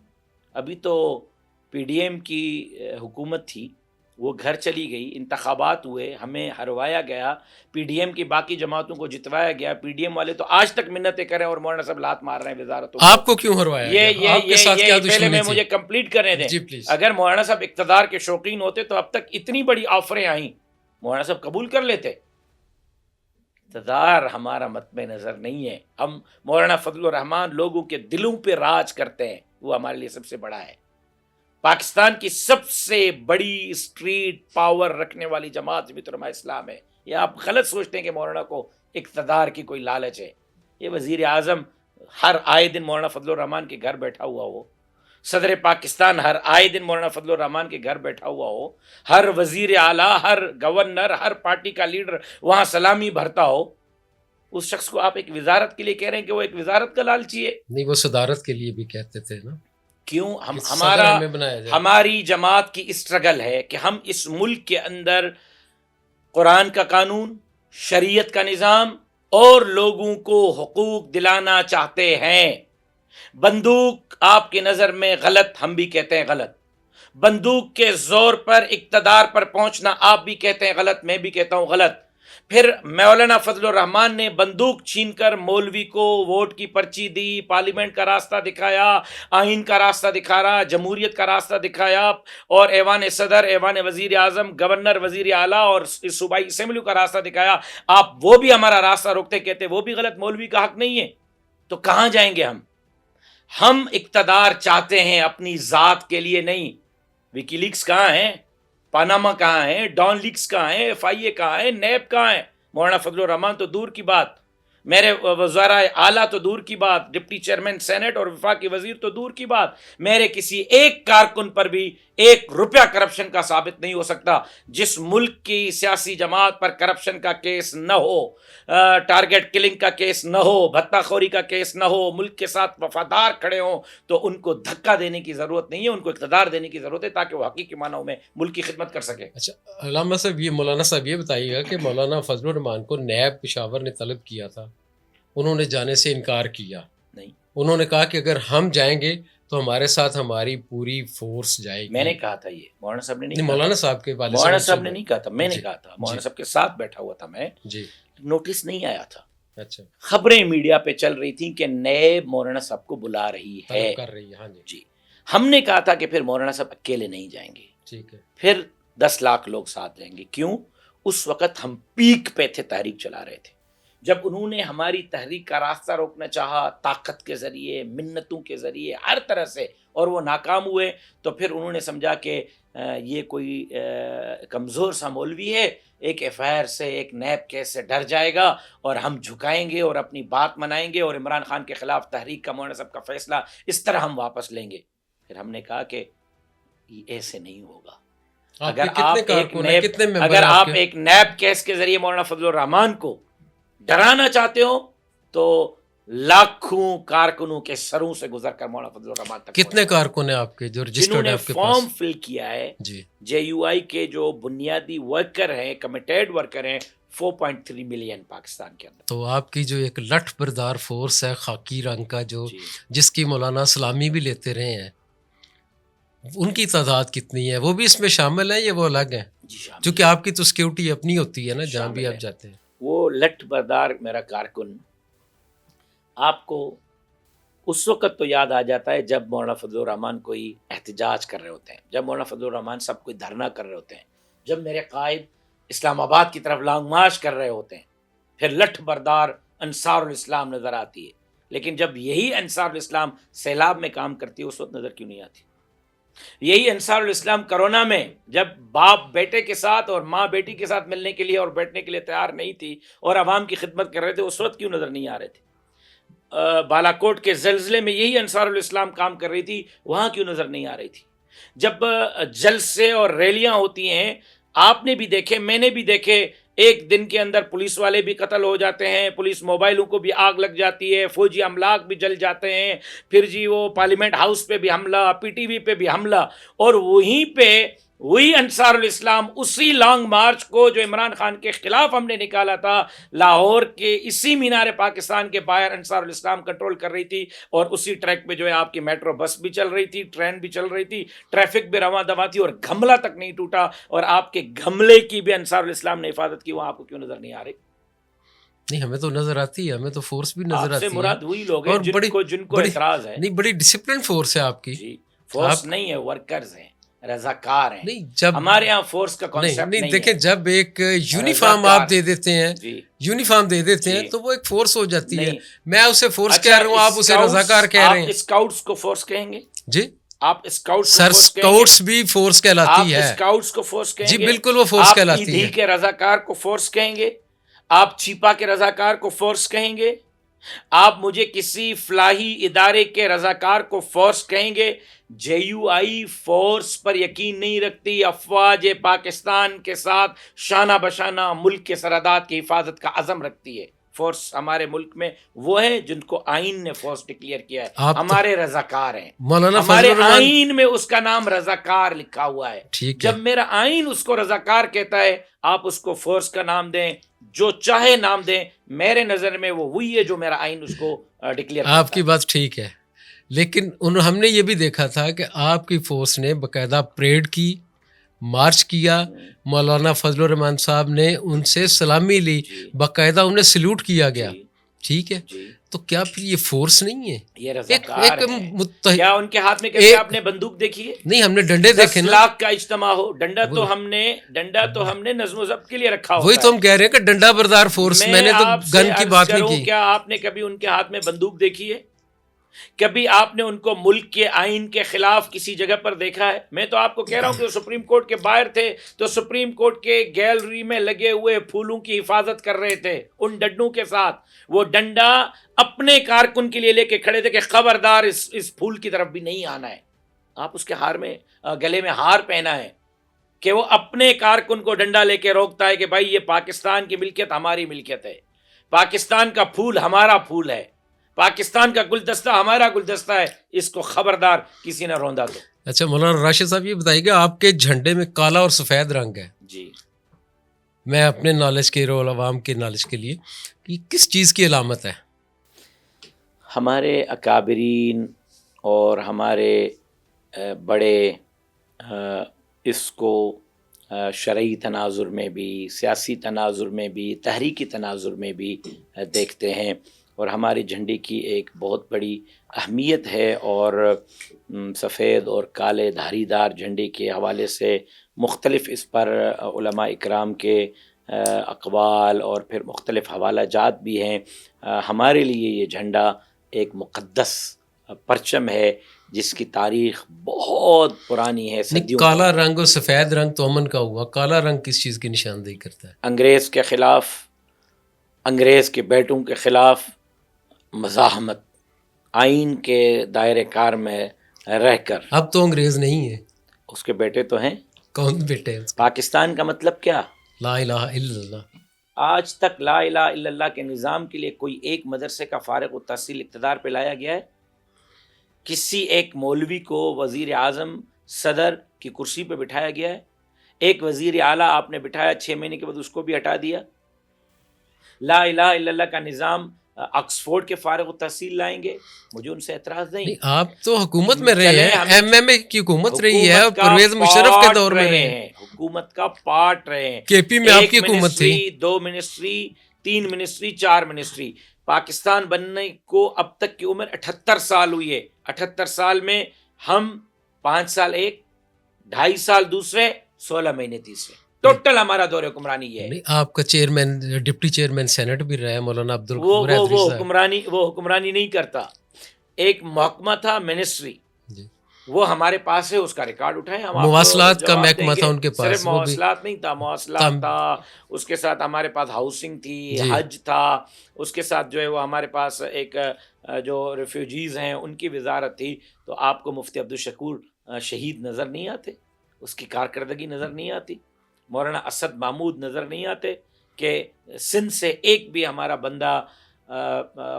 ابھی تو پی ڈی ایم کی حکومت تھی, وہ گھر چلی گئی, انتخابات ہوئے, ہمیں ہروایا گیا, پی ڈی ایم کی باقی جماعتوں کو جتوایا گیا. پی ڈی ایم والے تو آج تک منتیں کریں اور مولانا صاحب لات مار رہے ہیں وزارتوں کو. آپ کو کیوں ہروایا گیا؟ آپ کے ساتھ کیا پہلے میں دشمنی مجھے تھی؟ کمپلیٹ کرنے دیں. جی پلیز. اگر مولانا صاحب اقتدار کے شوقین ہوتے تو اب تک اتنی بڑی آفریں آئیں, مولانا صاحب قبول کر لیتے. اقتدار ہمارا مطمع نظر نہیں ہے. ہم مولانا فضل الرحمان لوگوں کے دلوں پہ راج کرتے ہیں, وہ ہمارے لیے سب سے بڑا ہے. پاکستان کی سب سے بڑی اسٹریٹ پاور رکھنے والی جماعت جمعیت علماء اسلام ہے. یہ آپ غلط سوچتے ہیں کہ مولانا کو اقتدار کی کوئی لالچ ہے. یہ وزیر اعظم ہر آئے دن مولانا فضل الرحمان کے گھر بیٹھا ہوا ہو, صدر پاکستان ہر آئے دن مولانا فضل الرحمان کے گھر بیٹھا ہوا ہو, ہر وزیر اعلیٰ, ہر گورنر, ہر پارٹی کا لیڈر وہاں سلامی بھرتا ہو, اس شخص کو آپ ایک وزارت کے لیے کہہ رہے ہیں کہ وہ ایک وزارت کا لالچی ہے؟ نہیں, وہ صدارت کے لیے بھی کہتے تھے نا. کیوں؟ صدر ہمیں بنایا جائے. ہماری جماعت کی اسٹرگل ہے کہ ہم اس ملک کے اندر قرآن کا قانون, شریعت کا نظام اور لوگوں کو حقوق دلانا چاہتے ہیں. بندوق آپ کی نظر میں غلط, ہم بھی کہتے ہیں غلط. بندوق کے زور پر اقتدار پر پہنچنا آپ بھی کہتے ہیں غلط, میں بھی کہتا ہوں غلط. پھر مولانا فضل الرحمان نے بندوق چھین کر مولوی کو ووٹ کی پرچی دی, پارلیمنٹ کا راستہ دکھایا, آئین کا راستہ دکھایا, جمہوریت کا راستہ دکھایا, اور ایوان صدر, ایوان وزیر اعظم, گورنر, وزیر اعلیٰ اور صوبائی اسمبلی کا راستہ دکھایا. آپ وہ بھی ہمارا راستہ روکتے, کہتے وہ بھی غلط, مولوی کا حق نہیں ہے. تو کہاں جائیں گے ہم؟ ہم اقتدار چاہتے ہیں اپنی ذات کے لیے نہیں. وکی لیکس کہاں ہیں؟ پاناما کہاں ہیں؟ ڈان لیکس کہاں ہیں؟ ایف آئی اے کہاں ہے؟ نیب کہاں ہے؟ مولانا فضل الرحمان تو دور کی بات, میرے وزرائے اعلیٰ تو دور کی بات, ڈپٹی چیئرمین سینٹ اور وفاقی وزیر تو دور کی بات, میرے کسی ایک کارکن پر بھی 1 روپیہ کرپشن کا ثابت نہیں ہو سکتا. جس ملک کی سیاسی جماعت پر کرپشن کا کیس نہ ہو, ٹارگٹ کلنگ کا کیس نہ ہو, بھتہ خوری کا کیس نہ ہو, ملک کے ساتھ وفادار کھڑے ہوں, تو ان کو دھکا دینے کی ضرورت نہیں ہے, ان کو اقتدار دینے کی ضرورت ہے تاکہ وہ حقیقی معنوں میں ملک کی خدمت کر سکے. اچھا علامہ صاحب, یہ مولانا صاحب یہ بتائیے گا کہ مولانا فضل الرحمان کو نیب پشاور نے طلب کیا تھا, انہوں نے جانے سے انکار کیا نہیں. انہوں نے کہا کہ اگر ہم جائیں گے تو ہمارے ساتھ ہماری پوری فورس جائے گی. میں نے کہا تھا, یہ مولانا صاحب نے نہیں, مولانا صاحب کے والد مولانا صاحب نے نہیں کہا تھا, میں نے جی. کہا تھا. مولانا صاحب کے ساتھ بیٹھا ہوا تھا میں, جی. نوٹس نہیں آیا تھا. اچھا, خبریں میڈیا پہ چل رہی تھیں کہ نیب مولانا صاحب کو بلا رہی ہے, طلب کر رہی ہے. ہاں جی. جی. ہم نے کہا تھا کہ پھر مولانا صاحب اکیلے نہیں جائیں گے, ٹھیک ہے, پھر 10 لاکھ لوگ ساتھ جائیں گے. کیوں؟ اس وقت ہم پیک پہ تھے، تحریک چلا رہے تھے. جب انہوں نے ہماری تحریک کا راستہ روکنا چاہا، طاقت کے ذریعے، منتوں کے ذریعے، ہر طرح سے، اور وہ ناکام ہوئے، تو پھر انہوں نے سمجھا کہ یہ کوئی کمزور سا مولوی ہے، ایک ایف آئی آر سے، ایک نیب کیس سے ڈر جائے گا، اور ہم جھکائیں گے اور اپنی بات منائیں گے، اور عمران خان کے خلاف تحریک کا مولانا صاحب کا فیصلہ اس طرح ہم واپس لیں گے. پھر ہم نے کہا کہ یہ ایسے نہیں ہوگا. اگر آپ ایک نیب کیس کے ذریعے مولانا فضل الرحمان کو ڈرانا چاہتے ہو تو لاکھوں کارکنوں کے سروں سے گزر کر مولانا فضل الرحمان تک. کتنے کارکن ہیں آپ کے جو جنہوں رجسٹرڈ نے آپ کے فارم پاس؟ فل کیا ہے؟ جی جے یو آئی کے جو بنیادی ورکر ہیں، کمیٹیڈ ورکر ہیں، 4.3 ملین پاکستان کے اندر. تو آپ کی جو ایک لٹھ بردار فورس ہے خاکی رنگ کا، جو جی جس کی مولانا سلامی بھی لیتے رہے ہیں، ان کی تعداد کتنی ہے؟ وہ بھی اس میں شامل ہیں یا وہ الگ ہیں؟ جی شامل. چونکہ آپ کی تو سیکیورٹی اپنی ہوتی ہے نا جہاں بھی شامل آپ ہے. جاتے ہیں. وہ لٹ بردار میرا کارکن آپ کو اس وقت تو یاد آ جاتا ہے جب مولانا فضل الرحمان کوئی احتجاج کر رہے ہوتے ہیں، جب مولانا فضل الرحمان صاحب کوئی دھرنا کر رہے ہوتے ہیں، جب میرے قائد اسلام آباد کی طرف لانگ مارچ کر رہے ہوتے ہیں، پھر لٹھ بردار انصار الاسلام نظر آتی ہے. لیکن جب یہی انصار الاسلام سیلاب میں کام کرتی ہے، اس وقت نظر کیوں نہیں آتی؟ یہی انصار الاسلام کرونا میں جب باپ بیٹے کے ساتھ اور ماں بیٹی کے ساتھ ملنے کے لیے اور بیٹھنے کے لیے تیار نہیں تھی اور عوام کی خدمت کر رہے تھے، اس وقت کیوں نظر نہیں آ رہے تھے؟ بالاکوٹ کے زلزلے میں یہی انصار الاسلام کام کر رہی تھی، وہاں کیوں نظر نہیں آ رہی تھی؟ جب جلسے اور ریلیاں ہوتی ہیں، آپ نے بھی دیکھے، میں نے بھی دیکھے، ایک دن کے اندر پولیس والے بھی قتل ہو جاتے ہیں، پولیس موبائلوں کو بھی آگ لگ جاتی ہے، فوجی املاک بھی جل جاتے ہیں، پھر جی وہ پارلیمنٹ ہاؤس پہ بھی حملہ، پی ٹی وی پہ بھی حملہ. اور وہیں پہ وہی انصار الاسلام اسی لانگ مارچ کو جو عمران خان کے خلاف ہم نے نکالا تھا، لاہور کے اسی مینار پاکستان کے باہر انصار الاسلام کنٹرول کر رہی تھی، اور اسی ٹریک پہ جو ہے آپ کی میٹرو بس بھی چل رہی تھی، ٹرین بھی چل رہی تھی، ٹریفک بھی رواں دواں تھی، اور گھملہ تک نہیں ٹوٹا. اور آپ کے گھملے کی بھی انصار الاسلام نے حفاظت کی، وہاں آپ کو کیوں نظر نہیں آ رہی؟ نہیں، ہمیں تو نظر آتی ہے، ہمیں تو فورس بھی نظر آپ سے آتی ہے، مراد وہی لوگ ہیں اور جن کو اعتراض ہے. نہیں، بڑی ڈسپلن فورس ہے آپ کی. جی فورس آپ نہیں ہے، ورکرز ہیں، رضاکار ہیں. نہیں، جب ہمارے ہاں فورس کا کانسیپٹ نہیں نہیں دیکھیں، ہے. جب ایک یونیفارم رضاکار. آپ دے دیتے ہیں، جی یونیفارم دے دیتے ہیں جی. تو وہ ایک فورس ہو جاتی ہے. نہیں. میں اسے فورس اچھا، کہہ رہا ہوں، آپ اسے رضاکار کہہ رہے آپ ہیں. اسکاؤٹس کو فورس کہیں گے؟ جی آپ اسکاؤٹس کو سر، فورس کہیں گے؟ اسکاؤٹس بھی فورس آپ کہلاتی ہے. اسکاؤٹس کو فورس جی کہیں گے؟ بالکل، وہ فورس آپ کہلاتی ایدھی ہے. کے رضاکار کو فورس کہیں گے؟ آپ چھیپا کے رضاکار کو فورس کہیں گے؟ آپ مجھے کسی فلاحی ادارے کے رضاکار کو فورس کہیں گے؟ جے یو آئی فورس پر یقین نہیں رکھتی، افواج پاکستان کے ساتھ شانہ بشانہ ملک کے سرحدات کی حفاظت کا عزم رکھتی ہے. فورس ہمارے ملک میں وہ ہیں جن کو آئین نے فورس ڈکلیئر کیا ہے، ہمارے رضاکار ہیں. مولانا فضل ہمارے الرحمان، آئین میں اس کا نام رضاکار لکھا ہوا ہے. ٹھیک ہے، جب میرا آئین اس کو رضاکار کہتا ہے، آپ اس کو فورس کا نام دیں، جو چاہے نام دیں، میرے نظر میں وہ وہی ہے جو میرا آئین اس کو ڈکلیئر کرتا ہے. آپ کی بات ٹھیک ہے، لیکن ہم نے یہ بھی دیکھا تھا کہ آپ کی فورس نے باقاعدہ پریڈ کی، مارچ کیا، مولانا فضل الرحمان صاحب نے ان سے سلامی لی، باقاعدہ انہیں سلیوٹ کیا گیا. ٹھیک ہے، تو کیا پھر یہ فورس نہیں ہے؟ یہ رضاکار ہیں. کیا ان کے ہاتھ میں کبھی آپ نے بندوق دیکھی ہے؟ نہیں، ہم نے ڈنڈے دیکھے 10 نا. لاکھ کا اجتماع ہو، ڈنڈا تو ہم نے نظم و ضبط کے لیے رکھا ہوتا وہی تو ہم ہے. کہہ رہے ہیں کہ ڈنڈا بردار فورس. میں نے تو آپ سے گن کی عرض بات نہیں کروں، کی. کیا آپ نے کبھی ان کے ہاتھ میں بندوق دیکھی ہے؟ کبھی آپ نے ان کو ملک کے آئین کے خلاف کسی جگہ پر دیکھا ہے؟ میں تو آپ کو کہہ رہا ہوں کہ وہ سپریم کورٹ کے باہر تھے تو سپریم کورٹ کے گیلری میں لگے ہوئے پھولوں کی حفاظت کر رہے تھے ان ڈنڈوں کے ساتھ. وہ ڈنڈا اپنے کارکن کے لیے لے کے کھڑے تھے کہ خبردار اس پھول کی طرف بھی نہیں آنا ہے. آپ اس کے گلے میں ہار پہنا ہے کہ وہ اپنے کارکن کو ڈنڈا لے کے روکتا ہے کہ بھائی یہ پاکستان کی ملکیت ہماری ملکیت ہے، پاکستان کا پھول ہمارا پھول ہے، پاکستان کا گلدستہ ہمارا گلدستہ ہے، اس کو خبردار کسی نے روندا تو. اچھا مولانا راشد صاحب، یہ بتائیے گا، آپ کے جھنڈے میں کالا اور سفید رنگ ہے. جی میں اپنے نالج کے اور عوام کے نالج کے لیے، یہ کس چیز کی علامت ہے؟ ہمارے اکابرین اور ہمارے بڑے اس کو شرعی تناظر میں بھی، سیاسی تناظر میں بھی، تحریکی تناظر میں بھی دیکھتے ہیں، اور ہمارے جھنڈے کی ایک بہت بڑی اہمیت ہے. اور سفید اور کالے دھاری دار جھنڈے کے حوالے سے مختلف اس پر علماء اکرام کے اقوال اور پھر مختلف حوالہ جات بھی ہیں. ہمارے لیے یہ جھنڈا ایک مقدس پرچم ہے جس کی تاریخ بہت پرانی ہے, صدیوں کالا رنگ اور سفید رنگ تو امن کا ہوا, کالا رنگ کس چیز کی نشاندہی کرتا ہے؟ انگریز کے خلاف, انگریز کے بیٹوں کے خلاف مزاحمت, آئین کے دائرے کار میں رہ کر. اب تو انگریز نہیں ہے, اس کے بیٹے تو ہیں. کون بیٹے ہیں اس کے؟ پاکستان کا مطلب کیا؟ لا الہ الا اللہ. آج تک لا الہ الا اللہ کے نظام کے لیے کوئی ایک مدرسے کا فارغ التحصیل اقتدار پہ لایا گیا ہے؟ کسی ایک مولوی کو وزیر اعظم صدر کی کرسی پہ بٹھایا گیا ہے؟ ایک وزیر اعلیٰ آپ نے بٹھایا, 6 مہینے کے بعد اس کو بھی ہٹا دیا. لا الہ الا اللہ کا نظام آکسفورڈ کے فارغ التحصیل لائیں گے, مجھے ان سے اعتراض نہیں. آپ تو حکومت میں رہے ہیں, ایم ایم اے کی حکومت رہی ہے, پرویز مشرف کے دور میں رہے ہیں, حکومت کا پارٹ رہے ہیں. کے پی میں آپ کی حکومت تھی, 2 منسٹری, 3 منسٹری, 4 منسٹری. پاکستان بننے کو اب تک کی عمر 78 سال ہوئی ہے. 78 سال میں ہم 5 سال ایک, 2.5 سال دوسرے, 16 مہینے تیسرے. ٹوٹل ہمارا دور حکمرانی یہ ہے. آپ کا چیئرمین, ڈپٹی چیئرمین سینٹ بھی رہا ہے مولانا عبد وہ حکمرانی نہیں کرتا. ایک محکمہ تھا منسٹری, وہ ہمارے پاس ہے, اس کا ریکارڈ اٹھائیں. مواصلات کا محکمہ تھا ان کے پاس, صرف مواصلات نہیں تھا, مواصلات تھا, اس کے ساتھ ہمارے پاس ہاؤسنگ تھی, حج تھا, اس کے ساتھ جو ہے وہ ہمارے پاس ایک جو ریفیوجیز ہیں ان کی وزارت تھی. تو آپ کو مفتی عبدالشکور شہید نظر نہیں آتے؟ اس کی کارکردگی نظر نہیں آتی؟ مولانا اسد محمود نظر نہیں آتے کہ سندھ سے ایک بھی ہمارا بندہ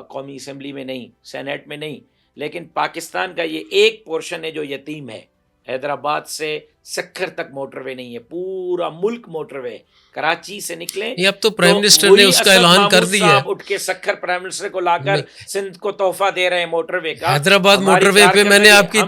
قومی اسمبلی میں نہیں, سینیٹ میں نہیں, لیکن پاکستان کا یہ ایک پورشن ہے جو یتیم ہے. حیدرآباد سے سکھر تک موٹر وے نہیں ہے, پورا ملک موٹر وے. کراچی سے نکلیں, اب تو پرائم منسٹر نے اس کا اعلان کر دیا ہے, اٹھ کے سکھر پرائم منسٹر کو لا کر سندھ کو تحفہ دے رہے ہیں موٹر وے کا. حیدرآباد موٹر وے پہ میں نے آپ کی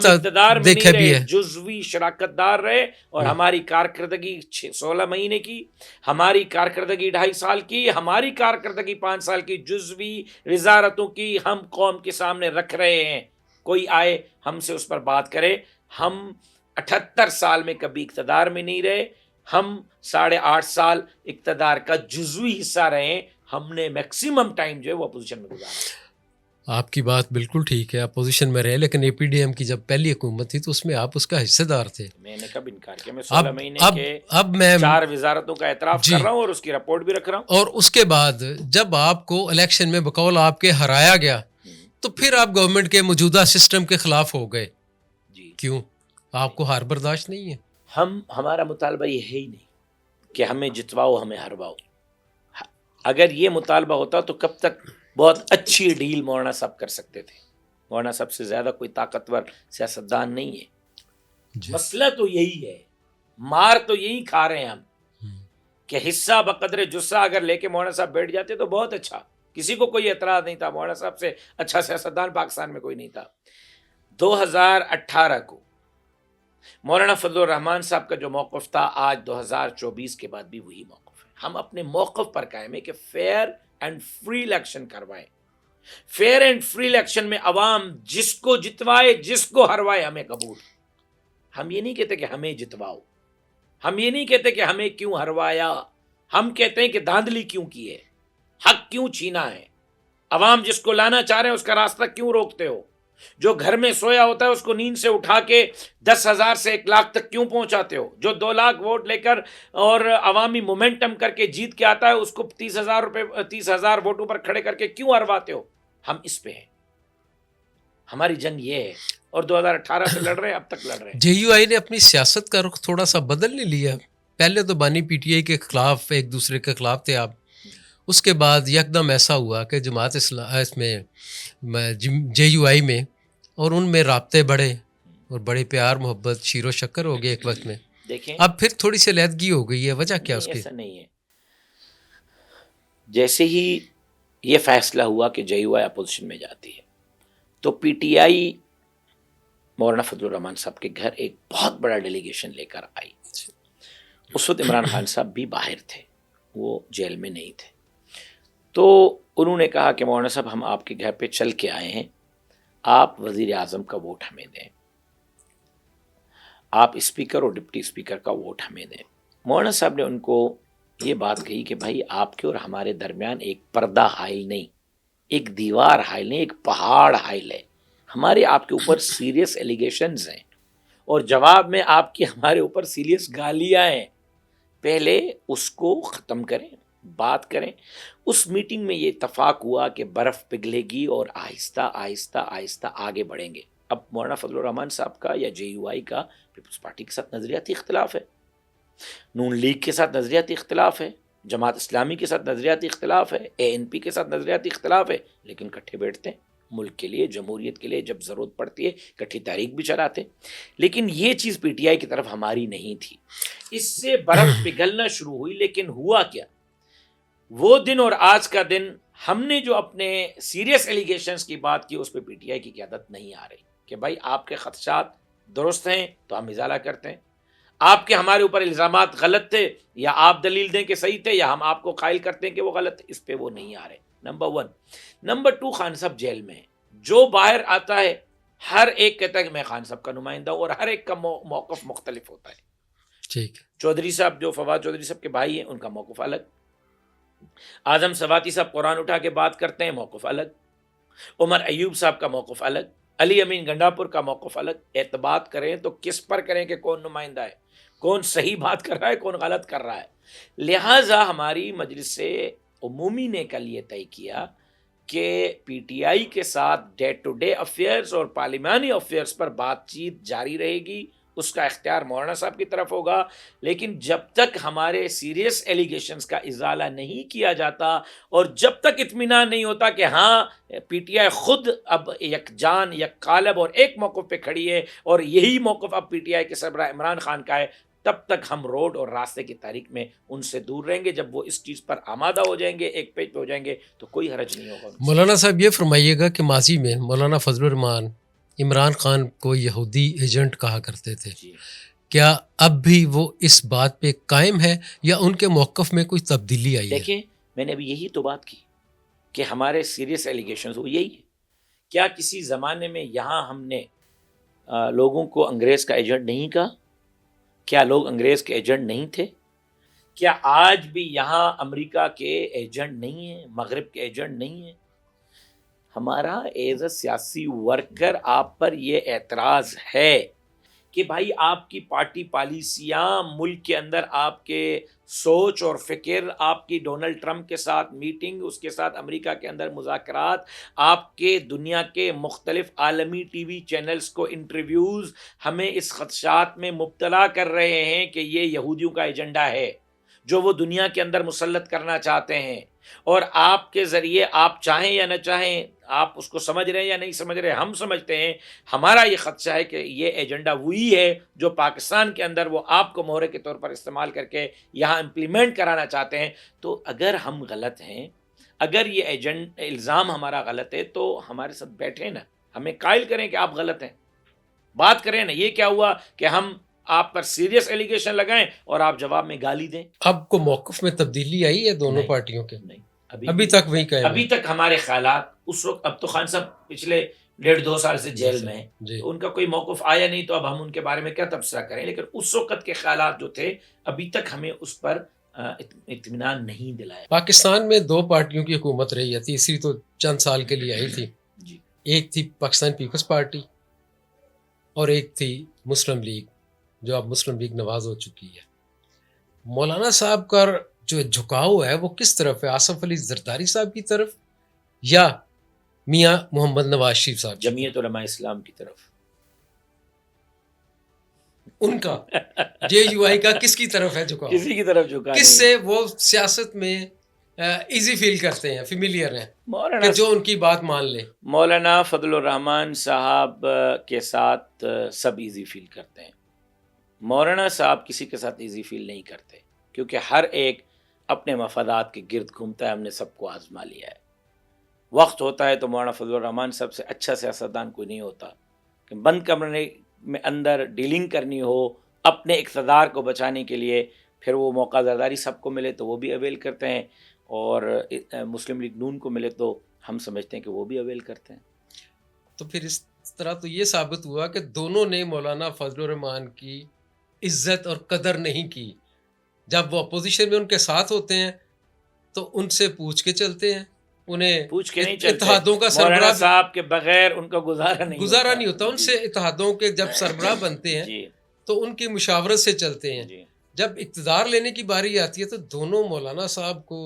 دیکھا بھی ہے, جزوی شراکت دار رہے, اور ہماری کارکردگی 16 مہینے کی, ہماری کارکردگی 2.5 سال کی, ہماری کارکردگی 5 سال کی, جزوی وزارتوں کی ہم قوم کے سامنے رکھ رہے ہیں. کوئی آئے ہم سے اس پر بات کرے. ہم 78 سال میں کبھی اقتدار میں نہیں رہے, ہم 8.5 سال اقتدار کا جزوی حصہ رہے. ہم نے میکسیمم ٹائم جو ہے وہ اپوزیشن میں گزارا. آپ کی بات بالکل ٹھیک ہے, اپوزیشن میں رہے, لیکن اے پی ڈی ایم کی جب پہلی حکومت تھی تو اس میں آپ اس کا حصہ دار تھے. میں نے کب انکار کیا؟ میں 16 مہینے کے اب میں 4 وزارتوں کا اعتراف کر رہا ہوں اور اس کی رپورٹ بھی رکھ رہا ہوں. اور اس کے بعد جب آپ کو الیکشن میں بقول آپ کے ہرایا گیا تو پھر آپ گورنمنٹ کے موجودہ سسٹم کے خلاف ہو گئے. جی, کیوں؟ آپ کو ہار برداشت نہیں ہے؟ ہمارا مطالبہ یہ ہے ہی نہیں کہ ہمیں جتواؤ ہمیں ہرواؤ. اگر یہ مطالبہ ہوتا تو کب تک بہت اچھی ڈیل مولانا صاحب کر سکتے تھے. مولانا صاحب سے زیادہ کوئی طاقتور سیاستدان نہیں ہے. مسئلہ تو یہی ہے, مار تو یہی کھا رہے ہیں ہم کہ حصہ بقدر جسہ اگر لے کے مولانا صاحب بیٹھ جاتے تو بہت اچھا, کسی کو کوئی اعتراض نہیں تھا. مولانا صاحب سے اچھا سیاستدان پاکستان میں کوئی نہیں تھا. 2018 کو مولانا فضل الرحمان صاحب کا جو موقف تھا, آج 2024 کے بعد بھی وہی موقف ہے. ہم اپنے موقف پر قائم ہیں کہ فیئر اینڈ فری الیکشن کروائیں. فیئر اینڈ فری الیکشن میں عوام جس کو جتوائے جس کو ہروائے ہمیں قبول. ہم یہ نہیں کہتے کہ ہمیں جتواؤ, ہم یہ نہیں کہتے کہ ہمیں کیوں ہروایا, ہم کہتے ہیں کہ دھاندلی کیوں کی ہے, حق کیوں چھینا ہے, عوام جس کو لانا چاہ رہے ہیں اس کا راستہ کیوں روکتے ہو, جو گھر میں سویا ہوتا ہے اس کو نیند سے اٹھا کے 10,000 سے 1 لاکھ تک کیوں پہنچاتے ہو, جو 2 لاکھ ووٹ لے کر اور عوامی مومنٹم کر کے جیت کے آتا ہے اس کو 30,000 ووٹوں پر کھڑے کر کے کیوں ہرواتے ہو. ہم اس پہ ہیں, ہماری جنگ یہ ہے, اور 2018 سے لڑ رہے ہیں, اب تک لڑ رہے ہیں. جے یو آئی نے اپنی سیاست کا رخ تھوڑا سا بدل نہیں لیا. پہلے تو بانی پی ٹی آئی کے خلاف ایک دوسرے کے خلاف تھے آپ, اس کے بعد یکدم ایسا ہوا کہ جماعت اس میں جے یو آئی میں اور ان میں رابطے بڑھے اور بڑے پیار محبت شیر و شکر ہو گئے ایک وقت میں. دیکھیں اب پھر تھوڑی سی علیحدگی ہو گئی ہے, وجہ کیا اس کی؟ ایسا نہیں ہے. جیسے ہی یہ فیصلہ ہوا کہ جے یو آئی اپوزیشن میں جاتی ہے تو پی ٹی آئی مولانا فضل الرحمان صاحب کے گھر ایک بہت بڑا ڈیلیگیشن لے کر آئی. اس وقت عمران خان صاحب بھی باہر تھے, وہ جیل میں نہیں تھے. تو انہوں نے کہا کہ مولانا صاحب ہم آپ کے گھر پہ چل کے آئے ہیں, آپ وزیر اعظم کا ووٹ ہمیں دیں, آپ اسپیکر اور ڈپٹی اسپیکر کا ووٹ ہمیں دیں. مولانا صاحب نے ان کو یہ بات کہی کہ بھائی آپ کے اور ہمارے درمیان ایک پردہ حائل نہیں، ایک دیوار حائل نہیں، ایک پہاڑ حائل ہے. ہمارے آپ کے اوپر سیریس ایلیگیشنز ہیں اور جواب میں آپ کی ہمارے اوپر سیریس گالیاں ہیں. پہلے اس کو ختم کریں، بات کریں. اس میٹنگ میں یہ اتفاق ہوا کہ برف پگھلے گی اور آہستہ آہستہ آہستہ آگے بڑھیں گے. اب مولانا فضل الرحمان صاحب کا یا جے یو آئی کا پیپلز پارٹی کے ساتھ نظریاتی اختلاف ہے، نون لیگ کے ساتھ نظریاتی اختلاف ہے، جماعت اسلامی کے ساتھ نظریاتی اختلاف ہے، اے این پی کے ساتھ نظریاتی اختلاف ہے، لیکن کٹھے بیٹھتے ہیں ملک کے لیے، جمہوریت کے لیے. جب ضرورت پڑتی ہے کٹھی تحریک بھی چلاتے. لیکن یہ چیز پی ٹی آئی کی طرف ہماری نہیں تھی. اس سے برف پگھلنا شروع ہوئی. لیکن ہوا کیا، وہ دن اور آج کا دن ہم نے جو اپنے سیریس ایلیگیشنز کی بات کی اس پہ پی ٹی آئی کی قیادت نہیں آ رہی کہ بھائی آپ کے خدشات درست ہیں تو ہم ازالہ کرتے ہیں، آپ کے ہمارے اوپر الزامات غلط تھے یا آپ دلیل دیں کہ صحیح تھے یا ہم آپ کو قائل کرتے ہیں کہ وہ غلط تھے. اس پہ وہ نہیں آ رہے. نمبر 1. نمبر 2، خان صاحب جیل میں ہیں. جو باہر آتا ہے ہر ایک کہتا ہے کہ میں خان صاحب کا نمائندہ ہوں، اور ہر ایک کا موقف مختلف ہوتا ہے. ٹھیک ہے. چودھری صاحب جو فواد چودھری صاحب کے بھائی ہیں ان کا موقف الگ، اعظم سواتی صاحب قرآن اٹھا کے بات کرتے ہیں، موقف الگ، عمر ایوب صاحب کا موقف الگ، علی امین گنڈا پور کا موقف الگ. اعتبار کریں تو کس پر کریں کہ کون نمائندہ ہے، کون صحیح بات کر رہا ہے، کون غلط کر رہا ہے. لہٰذا ہماری مجلس عمومی نے کل یہ طے کیا کہ پی ٹی آئی کے ساتھ ڈے ٹو ڈے افیئرز اور پارلیمانی افیئرز پر بات چیت جاری رہے گی. اس کا اختیار مولانا صاحب کی طرف ہوگا. لیکن جب تک ہمارے سیریس ایلیگیشنز کا ازالہ نہیں کیا جاتا اور جب تک اطمینان نہیں ہوتا کہ ہاں پی ٹی آئی خود اب یک جان یک قالب اور ایک موقف پہ کھڑی ہے اور یہی موقف اب پی ٹی آئی کے سربراہ عمران خان کا ہے، تب تک ہم روڈ اور راستے کی تاریخ میں ان سے دور رہیں گے. جب وہ اس چیز پر آمادہ ہو جائیں گے، ایک پیج پہ ہو جائیں گے، تو کوئی حرج نہیں ہوگا. مولانا صاحب یہ فرمائیے گا کہ ماضی میں مولانا فضل الرحمان عمران خان کو یہودی ایجنٹ کہا کرتے تھے، جی. کیا اب بھی وہ اس بات پہ قائم ہے یا ان کے موقف میں کوئی تبدیلی آئی ہے؟ دیکھیں میں نے ابھی یہی تو بات کی کہ ہمارے سیریس ایلیگیشنز وہ یہی ہے. کیا کسی زمانے میں یہاں ہم نے لوگوں کو انگریز کا ایجنٹ نہیں کہا؟ کیا لوگ انگریز کے ایجنٹ نہیں تھے؟ کیا آج بھی یہاں امریکہ کے ایجنٹ نہیں ہیں، مغرب کے ایجنٹ نہیں ہیں؟ ہمارا ایز اے سیاسی ورکر آپ پر یہ اعتراض ہے کہ بھائی آپ کی پارٹی پالیسیاں ملک کے اندر، آپ کے سوچ اور فکر، آپ کی ڈونلڈ ٹرمپ کے ساتھ میٹنگ، اس کے ساتھ امریکہ کے اندر مذاکرات، آپ کے دنیا کے مختلف عالمی ٹی وی چینلز کو انٹرویوز ہمیں اس خدشات میں مبتلا کر رہے ہیں کہ یہ یہودیوں کا ایجنڈا ہے جو وہ دنیا کے اندر مسلط کرنا چاہتے ہیں. اور آپ کے ذریعے آپ چاہیں یا نہ چاہیں، آپ اس کو سمجھ رہے ہیں یا نہیں سمجھ رہے، ہم سمجھتے ہیں ہمارا یہ خدشہ ہے کہ یہ ایجنڈا وہی ہے جو پاکستان کے اندر وہ آپ کو مہرے کے طور پر استعمال کر کے یہاں امپلیمنٹ کرانا چاہتے ہیں. تو اگر ہم غلط ہیں، اگر یہ الزام ہمارا غلط ہے، تو ہمارے ساتھ بیٹھیں نا، ہمیں قائل کریں کہ آپ غلط ہیں، بات کریں نا. یہ کیا ہوا کہ ہم آپ پر سیریس ایلیگیشن لگائیں اور آپ جواب میں گالی دیں؟ اب کو موقف میں تبدیلی آئی ہے دونوں نہیں، پارٹیوں کے؟ نہیں، ابھی تک وہی قائم ابھی ہے؟ تک ہمارے خیالات اس وقت، اب تو خان صاحب پچھلے 1.5-2 سال سے جیل میں ہیں، جی. تو ان کا کوئی موقف آیا نہیں، تو اب ہم ان کے بارے میں کیا تبصرہ کریں. لیکن اس وقت کے خیالات جو تھے ابھی تک ہمیں اس پر اطمینان نہیں دلایا. پاکستان میں دو پارٹیوں کی حکومت رہی ہے، تیسری تو چند سال کے لیے آئی تھی. جی. ایک تھی پاکستان پیپلز پارٹی اور ایک تھی مسلم لیگ، جو اب مسلم لیگ نواز ہو چکی ہے. مولانا صاحب کا جو جھکاؤ ہے وہ کس طرف ہے؟ آصف علی زرداری صاحب کی طرف یا میاں محمد نواز شریف صاحب؟ جمعیت علماء اسلام کی طرف. ان کا جے یو آئی کا کس کی طرف ہے جھکاؤ؟ کسی کی طرف جھکا کس نہیں سے وہ سیاست میں ایزی فیل کرتے ہیں، فیملیئر ہیں مولانا کہ جو ان کی بات مان لے؟ مولانا فضل الرحمان صاحب کے ساتھ سب ایزی فیل کرتے ہیں. مولانا صاحب کسی کے ساتھ ایزی فیل نہیں کرتے، کیونکہ ہر ایک اپنے مفادات کے گرد گھومتا ہے. ہم نے سب کو آزما لیا ہے. وقت ہوتا ہے تو مولانا فضل الرحمان صاحب سے اچھا سیاستدان کوئی نہیں ہوتا. کہ بند کمرے میں اندر ڈیلنگ کرنی ہو اپنے اقتدار کو بچانے کے لیے، پھر وہ موقع زرداری سب کو ملے تو وہ بھی اویل کرتے ہیں، اور مسلم لیگ نون کو ملے تو ہم سمجھتے ہیں کہ وہ بھی اویل کرتے ہیں. تو پھر اس طرح تو یہ ثابت ہوا کہ دونوں نے مولانا فضل الرحمان کی عزت اور قدر نہیں کی. جب وہ اپوزیشن میں ان کے ساتھ ہوتے ہیں تو ان سے پوچھ کے چلتے ہیں، انہیں پوچھ کے نہیں چلتے، اتحادوں کا مولانا سربراہ صاحب کے بغیر ان کا گزارا نہیں ہوتا، ان سے اتحادوں کے جب سربراہ بنتے ہیں جی تو ان کی مشاورت سے چلتے ہیں. جی جب اقتدار لینے کی باری آتی ہے تو دونوں مولانا صاحب کو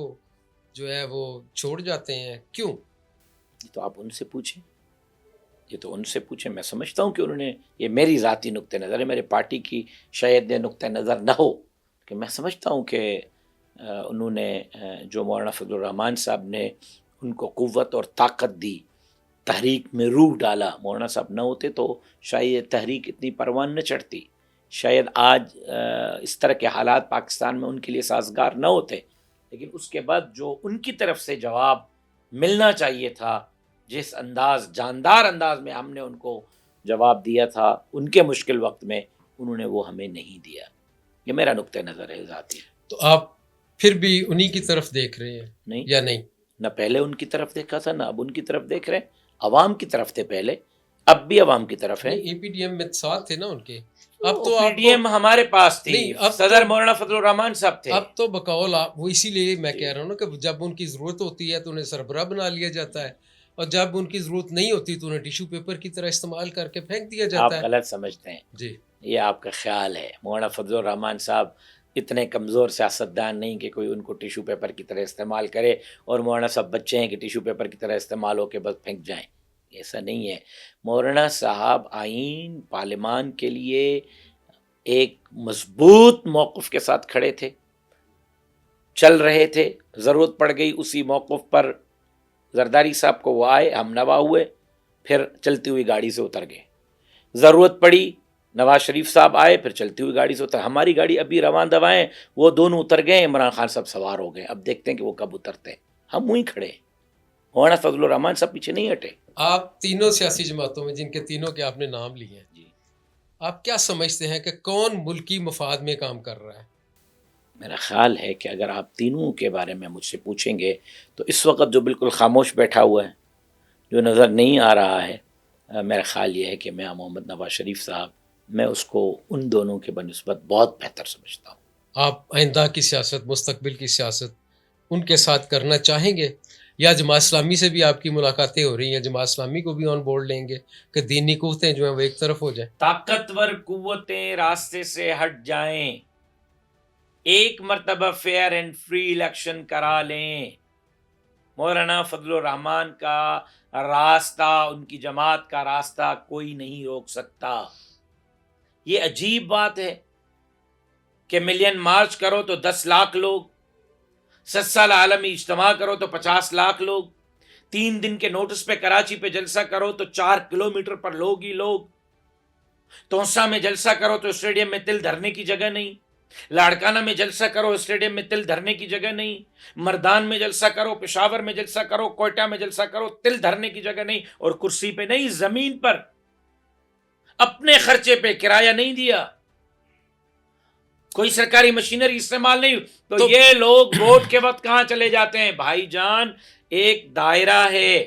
جو ہے وہ چھوڑ جاتے ہیں، کیوں؟ یہ تو آپ ان سے پوچھیں، یہ تو ان سے پوچھیں. میں سمجھتا ہوں کہ انہوں نے، یہ میری ذاتی نقطۂ نظر ہے، میرے پارٹی کی شاید یہ نقطۂ نظر نہ ہو، کہ میں سمجھتا ہوں کہ انہوں نے جو مولانا فضل الرحمان صاحب نے ان کو قوت اور طاقت دی، تحریک میں روح ڈالا، مولانا صاحب نہ ہوتے تو شاید یہ تحریک اتنی پروان نہ چڑھتی، شاید آج اس طرح کے حالات پاکستان میں ان کے لیے سازگار نہ ہوتے. لیکن اس کے بعد جو ان کی طرف سے جواب ملنا چاہیے تھا، جس انداز، جاندار انداز میں ہم نے ان کو جواب دیا تھا ان کے مشکل وقت میں، انہوں نے وہ ہمیں نہیں دیا. یہ میرا نقطۂ نظر ہے ذاتی. تو آپ پھر بھی انہی کی طرف دیکھ رہے ہیں نہیں، یا نہیں؟ نہ پہلے ان کی طرف دیکھا تھا، نہ اب ان کی طرف دیکھ رہے ہیں. عوام کی طرف تھے پہلے، اب بھی عوام کی طرف ہے. اے پی ڈی ایم میں ساتھ تھے نا ان کے. اب تو پی آپ ڈی ایم ہمارے پاس تھی، نہیں، اب صدر مولانا فضل الرحمان صاحب تھے. اب تو بقول آپ، وہ اسی لیے میں کہہ رہا ہوں نا کہ جب ان کی ضرورت ہوتی ہے تو انہیں سربراہ بنا لیا جاتا ہے، اور جب ان کی ضرورت نہیں ہوتی تو انہیں ٹیشو پیپر کی طرح استعمال کر کے پھینک دیا آپ جاتا ہے. غلط سمجھتے ہیں، جی، یہ آپ کا خیال ہے. مولانا فضل الرحمان صاحب اتنے کمزور سیاستدان نہیں کہ کوئی ان کو ٹیشو پیپر کی طرح استعمال کرے، اور مولانا صاحب بچے ہیں کہ ٹیشو پیپر کی طرح استعمال ہو کے بس پھینک جائیں. ایسا نہیں ہے. مولانا صاحب آئین پارلیمان کے لیے ایک مضبوط موقف کے ساتھ کھڑے تھے، چل رہے تھے. ضرورت پڑ گئی اسی موقف پر زرداری صاحب کو وہ آئے، ہم نوا ہوئے، پھر چلتی ہوئی گاڑی سے اتر گئے. ضرورت پڑی نواز شریف صاحب آئے، پھر چلتی ہوئی گاڑی سے اتر. ہماری گاڑی ابھی رواں دوائیں، وہ دونوں اتر گئے، عمران خان صاحب سوار ہو گئے. اب دیکھتے ہیں کہ وہ کب اترتے ہیں. ہم وہیں کھڑے ہیں. مولانا فضل الرحمان صاحب پیچھے نہیں ہٹے. آپ تینوں سیاسی جماعتوں میں، جن کے تینوں کے آپ نے نام لیے ہیں، جی، آپ کیا سمجھتے ہیں کہ کون ملکی مفاد میں کام کر رہا ہے؟ میرا خیال ہے کہ اگر آپ تینوں کے بارے میں مجھ سے پوچھیں گے تو اس وقت جو بالکل خاموش بیٹھا ہوا ہے، جو نظر نہیں آ رہا ہے، میرا خیال یہ ہے کہ میں محمد نواز شریف صاحب، میں اس کو ان دونوں کے بنسبت بہت بہتر سمجھتا ہوں. آپ آئندہ کی سیاست، مستقبل کی سیاست ان کے ساتھ کرنا چاہیں گے، یا جماعت اسلامی سے بھی آپ کی ملاقاتیں ہو رہی ہیں، جماعت اسلامی کو بھی آن بورڈ لیں گے کہ دینی قوتیں جو ہیں وہ ایک طرف ہو جائیں؟ طاقتور قوتیں راستے سے ہٹ جائیں، ایک مرتبہ فیئر اینڈ فری الیکشن کرا لیں. مولانا فضل الرحمان کا راستہ، ان کی جماعت کا راستہ کوئی نہیں روک سکتا. یہ عجیب بات ہے کہ ملین مارچ کرو تو 10 لاکھ لوگ، 7 سال عالمی اجتماع کرو تو 50 لاکھ لوگ، 3 دن کے نوٹس پہ کراچی پہ جلسہ کرو تو 4 کلومیٹر پر لوگ ہی لوگ. توسا میں جلسہ کرو تو اسٹیڈیم میں تل دھرنے کی جگہ نہیں. لاڑکانہ میں جلسہ کرو، اسٹیڈیم میں تل دھرنے کی جگہ نہیں. مردان میں جلسہ کرو، پشاور میں جلسہ کرو، کوئٹہ میں جلسہ کرو، تل دھرنے کی جگہ نہیں. اور کرسی پہ نہیں، زمین پر اپنے خرچے پہ، کرایہ نہیں دیا، کوئی سرکاری مشینری استعمال نہیں. تو یہ لوگ ووٹ کے وقت کہاں چلے جاتے ہیں؟ بھائی جان، ایک دائرہ ہے،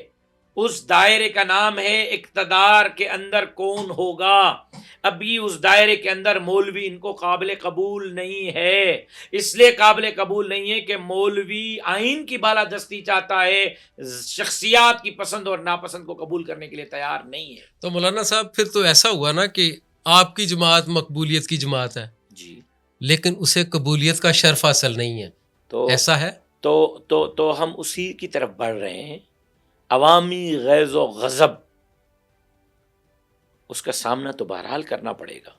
اس دائرے کا نام ہے اقتدار کے اندر کون ہوگا. ابھی اس دائرے کے اندر مولوی ان کو قابل قبول نہیں ہے. اس لیے قابل قبول نہیں ہے کہ مولوی آئین کی بالادستی چاہتا ہے، شخصیات کی پسند اور ناپسند کو قبول کرنے کے لیے تیار نہیں ہے. تو مولانا صاحب پھر تو ایسا ہوا نا کہ آپ کی جماعت مقبولیت کی جماعت ہے، جی، لیکن اسے قبولیت کا شرف حاصل نہیں ہے، تو ایسا ہے؟ تو ہم اسی کی طرف بڑھ رہے ہیں. عوامی غیظ و غضب، اس کا سامنا تو بہرحال کرنا پڑے گا.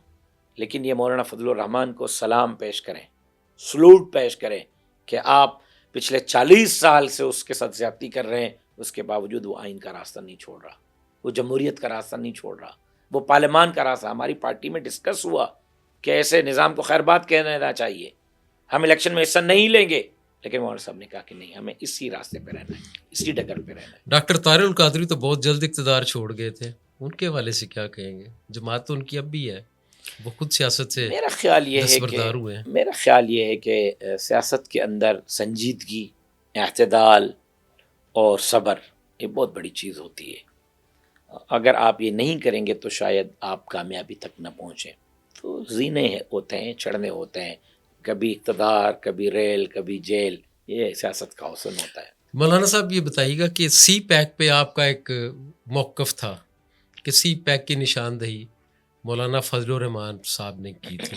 لیکن یہ مولانا فضل الرحمان کو سلام پیش کریں، سلوٹ پیش کریں کہ آپ پچھلے 40 سال سے اس کے ساتھ زیادتی کر رہے ہیں، اس کے باوجود وہ آئین کا راستہ نہیں چھوڑ رہا، وہ جمہوریت کا راستہ نہیں چھوڑ رہا، وہ پارلیمان کا راستہ. ہماری پارٹی میں ڈسکس ہوا کہ ایسے نظام کو خیر بات کہنا چاہیے، ہم الیکشن میں حصہ نہیں لیں گے. لیکن مولانا صاحب نے کہا کہ نہیں، ہمیں اسی راستے پہ رہنا ہے، اسی ڈگر پہ رہنا ہے. ڈاکٹر طاہر القادری تو بہت جلد اقتدار چھوڑ گئے تھے، ان کے حوالے سے کیا کہیں گے؟ جماعت تو ان کی اب بھی ہے، وہ خود سیاست سے میرا خیال یہ ہے کہ سیاست کے اندر سنجیدگی، اعتدال اور صبر یہ بہت بڑی چیز ہوتی ہے. اگر آپ یہ نہیں کریں گے تو شاید آپ کامیابی تک نہ پہنچیں. تو زینے ہوتے ہیں، چڑھنے ہوتے ہیں، جی اقتدار، کبھی ریل، کبھی جیل. یہ سیاست کا حسن ہوتا ہے. مولانا صاحب یہ بتائیے گا کہ سی پیک پہ آپ کا ایک موقف تھا کہ سی پیک کی نشاندہی مولانا فضل الرحمان صاحب نے کی تھی،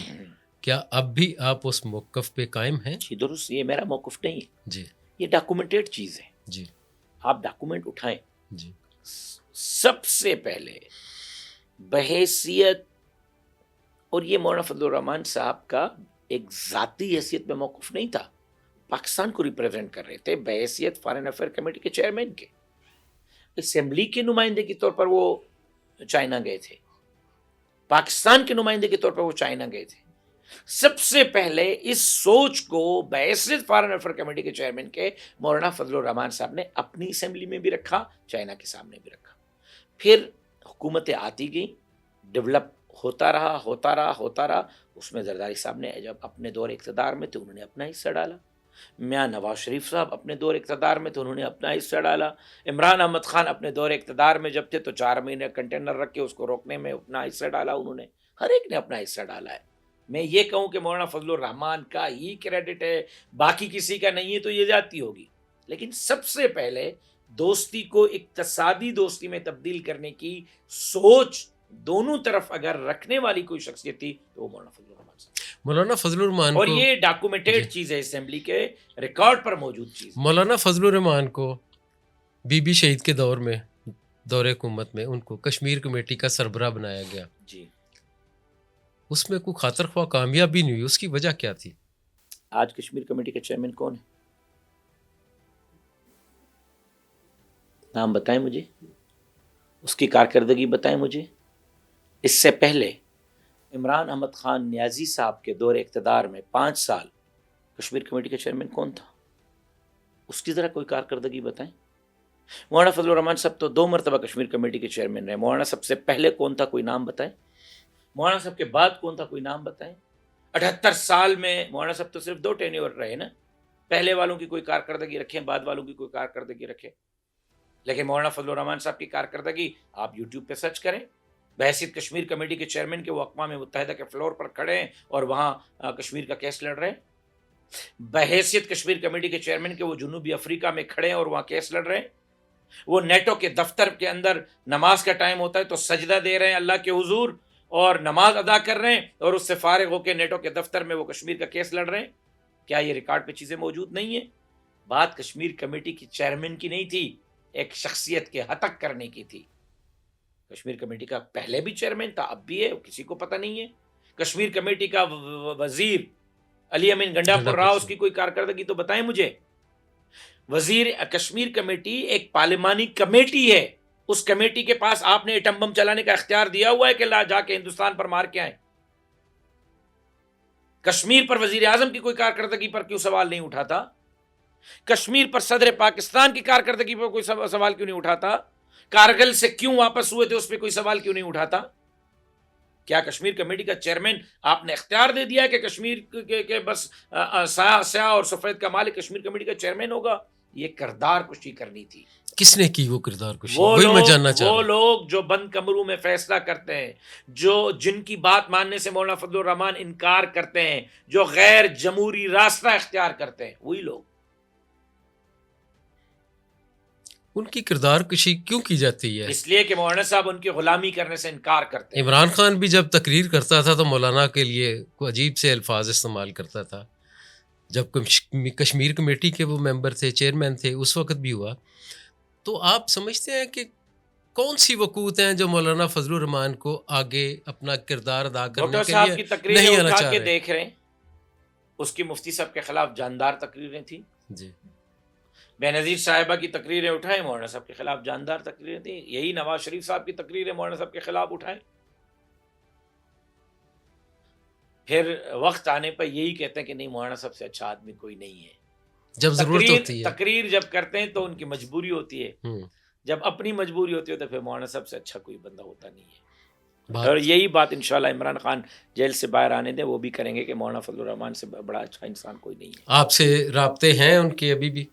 کیا اب بھی آپ اس موقف پہ قائم ہیں؟ جی درست، یہ میرا موقف نہیں ہے، جی یہ ڈاکومنٹیڈ چیز ہے. جی آپ ڈاکومنٹ اٹھائیں. جی سب سے پہلے بحیثیت، اور یہ مولانا فضل الرحمان صاحب کا ایک ذاتی حیثیت میں موقف نہیں تھا، پاکستان کو ریپریزنٹ کر رہے تھے بحیثیت فارن افیئر کمیٹی کے چیئرمین کے. اسمبلی کے نمائندے کے طور پر وہ چائنا گئے تھے، پاکستان کے نمائندے کے طور پر وہ چائنا گئے تھے. سب سے پہلے اس سوچ کو بحیثیت فارن افیئر کمیٹی کے چیئرمین کے مولانا فضل الرحمان صاحب نے اپنی اسمبلی میں بھی رکھا، چائنا کے سامنے بھی رکھا. پھر حکومتیں آتی گئیں، ڈیولپ ہوتا رہا. اس میں زرداری صاحب نے جب اپنے دور اقتدار میں تھے انہوں نے اپنا حصہ ڈالا. میاں نواز شریف صاحب اپنے دور اقتدار میں تھے، انہوں نے اپنا حصہ ڈالا. عمران احمد خان اپنے دور اقتدار میں جب تھے تو 4 مہینے کنٹینر رکھ کے اس کو روکنے میں اپنا حصہ ڈالا. انہوں نے، ہر ایک نے اپنا حصہ ڈالا ہے. میں یہ کہوں کہ مولانا فضل الرحمان کا ہی کریڈٹ ہے، باقی کسی کا نہیں ہے تو یہ زیادتی ہوگی. لیکن سب سے پہلے دوستی کو اقتصادی دوستی میں تبدیل کرنے کی سوچ دونوں طرف اگر رکھنے والی کوئی شخصیت تھی تو وہ مولانا فضل الرحمان صاحب. مولانا فضل الرحمان اور کو، یہ ڈاکومنٹیڈ چیز ہے، اسمبلی کے ریکارڈ پر موجود چیز. مولانا فضل الرحمان کو بی بی شہید کے دور میں، دور حکومت میں، ان کو کشمیر کمیٹی کا سربراہ بنایا گیا. جی، اس میں کوئی خاطر خواہ کامیابی نہیں ہوئی، اس کی وجہ کیا تھی؟ آج کشمیر کمیٹی کے چیئرمین کون ہے؟ نام بتائیں مجھے، اس کی کارکردگی بتائیں مجھے. اس سے پہلے عمران احمد خان نیازی صاحب کے دور اقتدار میں 5 سال کشمیر کمیٹی کا چیئرمین کون تھا؟ اس کی ذرا کوئی کارکردگی بتائیں. مولانا فضل الرحمان صاحب تو 2 مرتبہ کشمیر کمیٹی کے چیئرمین رہے. مولانا صاحب سے پہلے کون تھا، کوئی نام بتائیں. مولانا صاحب کے بعد کون تھا، کوئی نام بتائیں. 78 سال میں مولانا صاحب تو صرف 2 ٹینیور رہے نا. پہلے والوں کی کوئی کارکردگی رکھیں، بعد والوں کی کوئی کارکردگی رکھیں. لیکن مولانا فضل الرحمان صاحب کی کارکردگی آپ یوٹیوب پہ سرچ کریں. بحیثیت کشمیر کمیٹی کے چیئرمین کے وہ اقوام متحدہ کے فلور پر کھڑے ہیں اور وہاں کشمیر کا کیس لڑ رہے ہیں. بحیثیت کشمیر کمیٹی کے چیئرمین کے وہ جنوبی افریقہ میں کھڑے ہیں اور وہاں کیس لڑ رہے ہیں. وہ نیٹو کے دفتر کے اندر نماز کا ٹائم ہوتا ہے تو سجدہ دے رہے ہیں اللہ کے حضور اور نماز ادا کر رہے ہیں، اور اس سے فارغ ہو کے نیٹو کے دفتر میں وہ کشمیر کا کیس لڑ رہے ہیں. کیا یہ ریکارڈ پہ چیزیں موجود نہیں ہیں؟ بات کشمیر کمیٹی کی چیئرمین کی نہیں تھی، ایک شخصیت کے ہتک کرنے کی تھی. کشمیر کمیٹی کا پہلے بھی چیئرمین تھا، اب بھی ہے، کسی کو پتہ نہیں ہے. کشمیر کمیٹی کا وزیر علی امین گنڈا پر رہا، اس کی کوئی کارکردگی تو بتائیں مجھے. وزیر کشمیر کمیٹی ایک پارلیمانی کمیٹی ہے، اس کمیٹی کے پاس آپ نے ایٹم بم چلانے کا اختیار دیا ہوا ہے کہ لا جا کے ہندوستان پر مار کے آئیں. کشمیر پر وزیر اعظم کی کوئی کارکردگی پر کیوں سوال نہیں اٹھاتا؟ کشمیر پر صدر پاکستان کی کارکردگی پر کوئی سوال کیوں نہیں اٹھاتا؟ کارگل سے کیوں واپس ہوئے تھے اس پہ کوئی سوال کیوں نہیں اٹھاتا؟ کیا کشمیر کمیٹی کا چیئرمین آپ نے اختیار دے دیا کہ کشمیر کے بس سیاہ اور سفید کا مالک کشمیر کمیٹی کا چیئرمین ہوگا؟ یہ کردار کشی کرنی تھی. کس نے کی وہ کردار کشی؟ وہی میں جاننا چاہ رہا ہوں. وہ لوگ جو بند کمروں میں فیصلہ کرتے ہیں، جن کی بات ماننے سے مولانا فضل الرحمان انکار کرتے ہیں، جو غیر جمہوری راستہ اختیار کرتے ہیں، وہی لوگ. ان کی کردار کشی کیوں کی جاتی ہے؟ اس لیے کہ مولانا صاحب ان کی غلامی کرنے سے انکار کرتے ہیں. عمران خان بھی جب تقریر کرتا تھا تو مولانا کے لیے کوئی عجیب سے الفاظ استعمال کرتا تھا. جب کشمیر کمیٹی کے وہ ممبر تھے، چیئرمین تھے، اس وقت بھی ہوا. تو آپ سمجھتے ہیں کہ کون سی وقوت ہیں جو مولانا فضل الرحمان کو آگے اپنا کردار ادا کرنے کے لیے کی تقریریں نہیں آنا اٹھا چاہ کے رہے؟ دیکھ رہے ہیں، اس کی مفتی صاحب کے خلاف جاندار تقریریں تھیں. جی، بے نظیر صاحبہ کی تقریریں اٹھائیں، مولانا صاحب کے خلاف جاندار تقریریں تھیں. یہی نواز شریف صاحب کی تقریریں مولانا صاحب کے خلاف اٹھائیں. پھر وقت آنے پر یہی کہتے ہیں کہ نہیں، مولانا صاحب سے اچھا آدمی کوئی نہیں ہے. جب ضرورت ہوتی ہے. تقریر جب کرتے ہیں تو ان کی مجبوری ہوتی ہے، جب اپنی مجبوری ہوتی ہے تو پھر مولانا صاحب سے اچھا کوئی بندہ ہوتا نہیں ہے. اور یہی بات انشاءاللہ عمران خان جیل سے باہر آنے دیں، وہ بھی کریں گے کہ مولانا فضل الرحمان سے بڑا اچھا انسان کوئی نہیں ہے. آپ سے رابطے ہیں ان کے ابھی بھی؟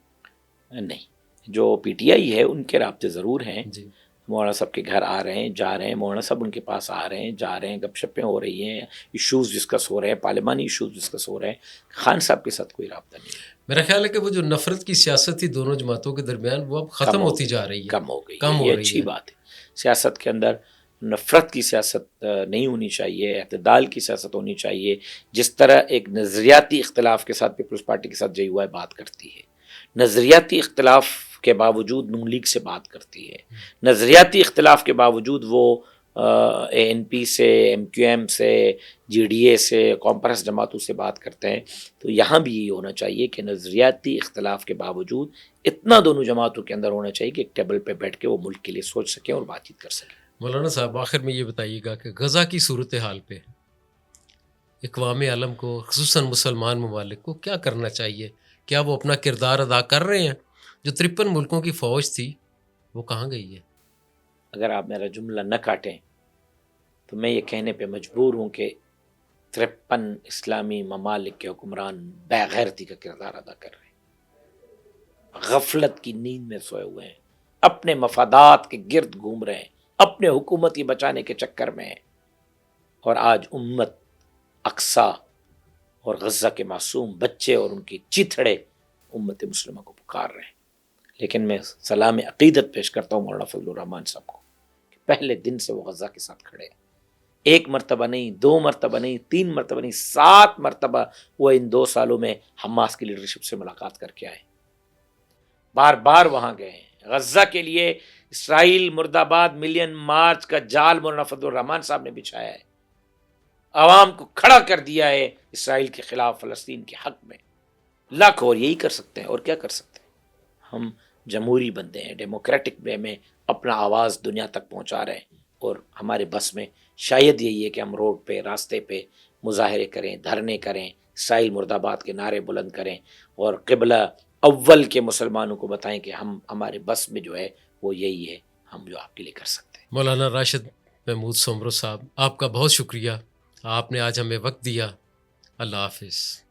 نہیں، جو پی ٹی آئی ہے ان کے رابطے ضرور ہیں. جی. مولانا صاحب کے گھر آ رہے ہیں، جا رہے ہیں، مولانا صاحب ان کے پاس آ رہے ہیں، جا رہے ہیں، گپ شپیں ہو رہی ہیں، ایشوز ڈسکس ہو رہے ہیں، پارلیمانی ایشوز ڈسکس ہو رہے ہیں، خان صاحب کے ساتھ کوئی رابطہ نہیں ہے. میرا خیال ہے کہ وہ جو نفرت کی سیاست تھی دونوں جماعتوں کے درمیان وہ اب ختم ہوتی جا رہی ہے، کم ہو گئی کم ہے. ہو یہ رہی اچھی ہے. بات ہے. سیاست کے اندر نفرت کی سیاست نہیں ہونی چاہیے، اعتدال کی سیاست ہونی چاہیے. جس طرح ایک نظریاتی اختلاف کے ساتھ پیپلز پارٹی کے ساتھ جے یو آئی بات کرتی ہے، نظریاتی اختلاف کے باوجود نون لیگ سے بات کرتی ہے، نظریاتی اختلاف کے باوجود وہ اے این پی سے، ایم کیو ایم سے، جی ڈی اے سے، کانفرنس جماعتوں سے بات کرتے ہیں. تو یہاں بھی یہ ہونا چاہیے کہ نظریاتی اختلاف کے باوجود اتنا دونوں جماعتوں کے اندر ہونا چاہیے کہ ایک ٹیبل پہ بیٹھ کے وہ ملک کے لیے سوچ سکیں اور بات چیت کر سکیں. مولانا صاحب آخر میں یہ بتائیے گا کہ غزہ کی صورتحال پہ اقوام عالم کو خصوصاً مسلمان ممالک کو کیا کرنا چاہیے؟ کیا وہ اپنا کردار ادا کر رہے ہیں؟ جو 53 ملکوں کی فوج تھی وہ کہاں گئی ہے؟ اگر آپ میرا جملہ نہ کاٹیں تو میں یہ کہنے پہ مجبور ہوں کہ 53 اسلامی ممالک کے حکمران بےغیرتی کا کردار ادا کر رہے ہیں، غفلت کی نیند میں سوئے ہوئے ہیں، اپنے مفادات کے گرد گھوم رہے ہیں، اپنے حکومتی بچانے کے چکر میں ہیں. اور آج امت اقصی اور غزہ کے معصوم بچے اور ان کے چیتھڑے امت مسلمہ کو پکار رہے ہیں. لیکن میں سلام عقیدت پیش کرتا ہوں مولانا فضل الرحمان صاحب کو کہ پہلے دن سے وہ غزہ کے ساتھ کھڑے ہیں. ایک مرتبہ نہیں، 2 مرتبہ نہیں، 3 مرتبہ نہیں، 7 مرتبہ وہ ان 2 سالوں میں حماس کی لیڈرشپ سے ملاقات کر کے آئے، بار بار وہاں گئے ہیں. غزہ کے لیے اسرائیل مرد آباد ملین مارچ کا جال مولانا فضل الرحمان صاحب نے بچھایا ہے، عوام کو کھڑا کر دیا ہے اسرائیل کے خلاف، فلسطین کے حق میں. لاکھ اور یہی کر سکتے ہیں، اور کیا کر سکتے ہیں؟ ہم جمہوری بندے ہیں، ڈیموکریٹک وے میں اپنا آواز دنیا تک پہنچا رہے ہیں، اور ہمارے بس میں شاید یہی ہے کہ ہم روڈ پہ، راستے پہ مظاہرے کریں، دھرنے کریں، اسرائیل مرد آباد کے نعرے بلند کریں، اور قبلہ اول کے مسلمانوں کو بتائیں کہ ہمارے بس میں جو ہے وہ یہی ہے، ہم جو آپ کے لیے کر سکتے ہیں. مولانا راشد محمود سومرو صاحب، آپ کا بہت شکریہ، آپ نے آج ہمیں وقت دیا. اللہ حافظ.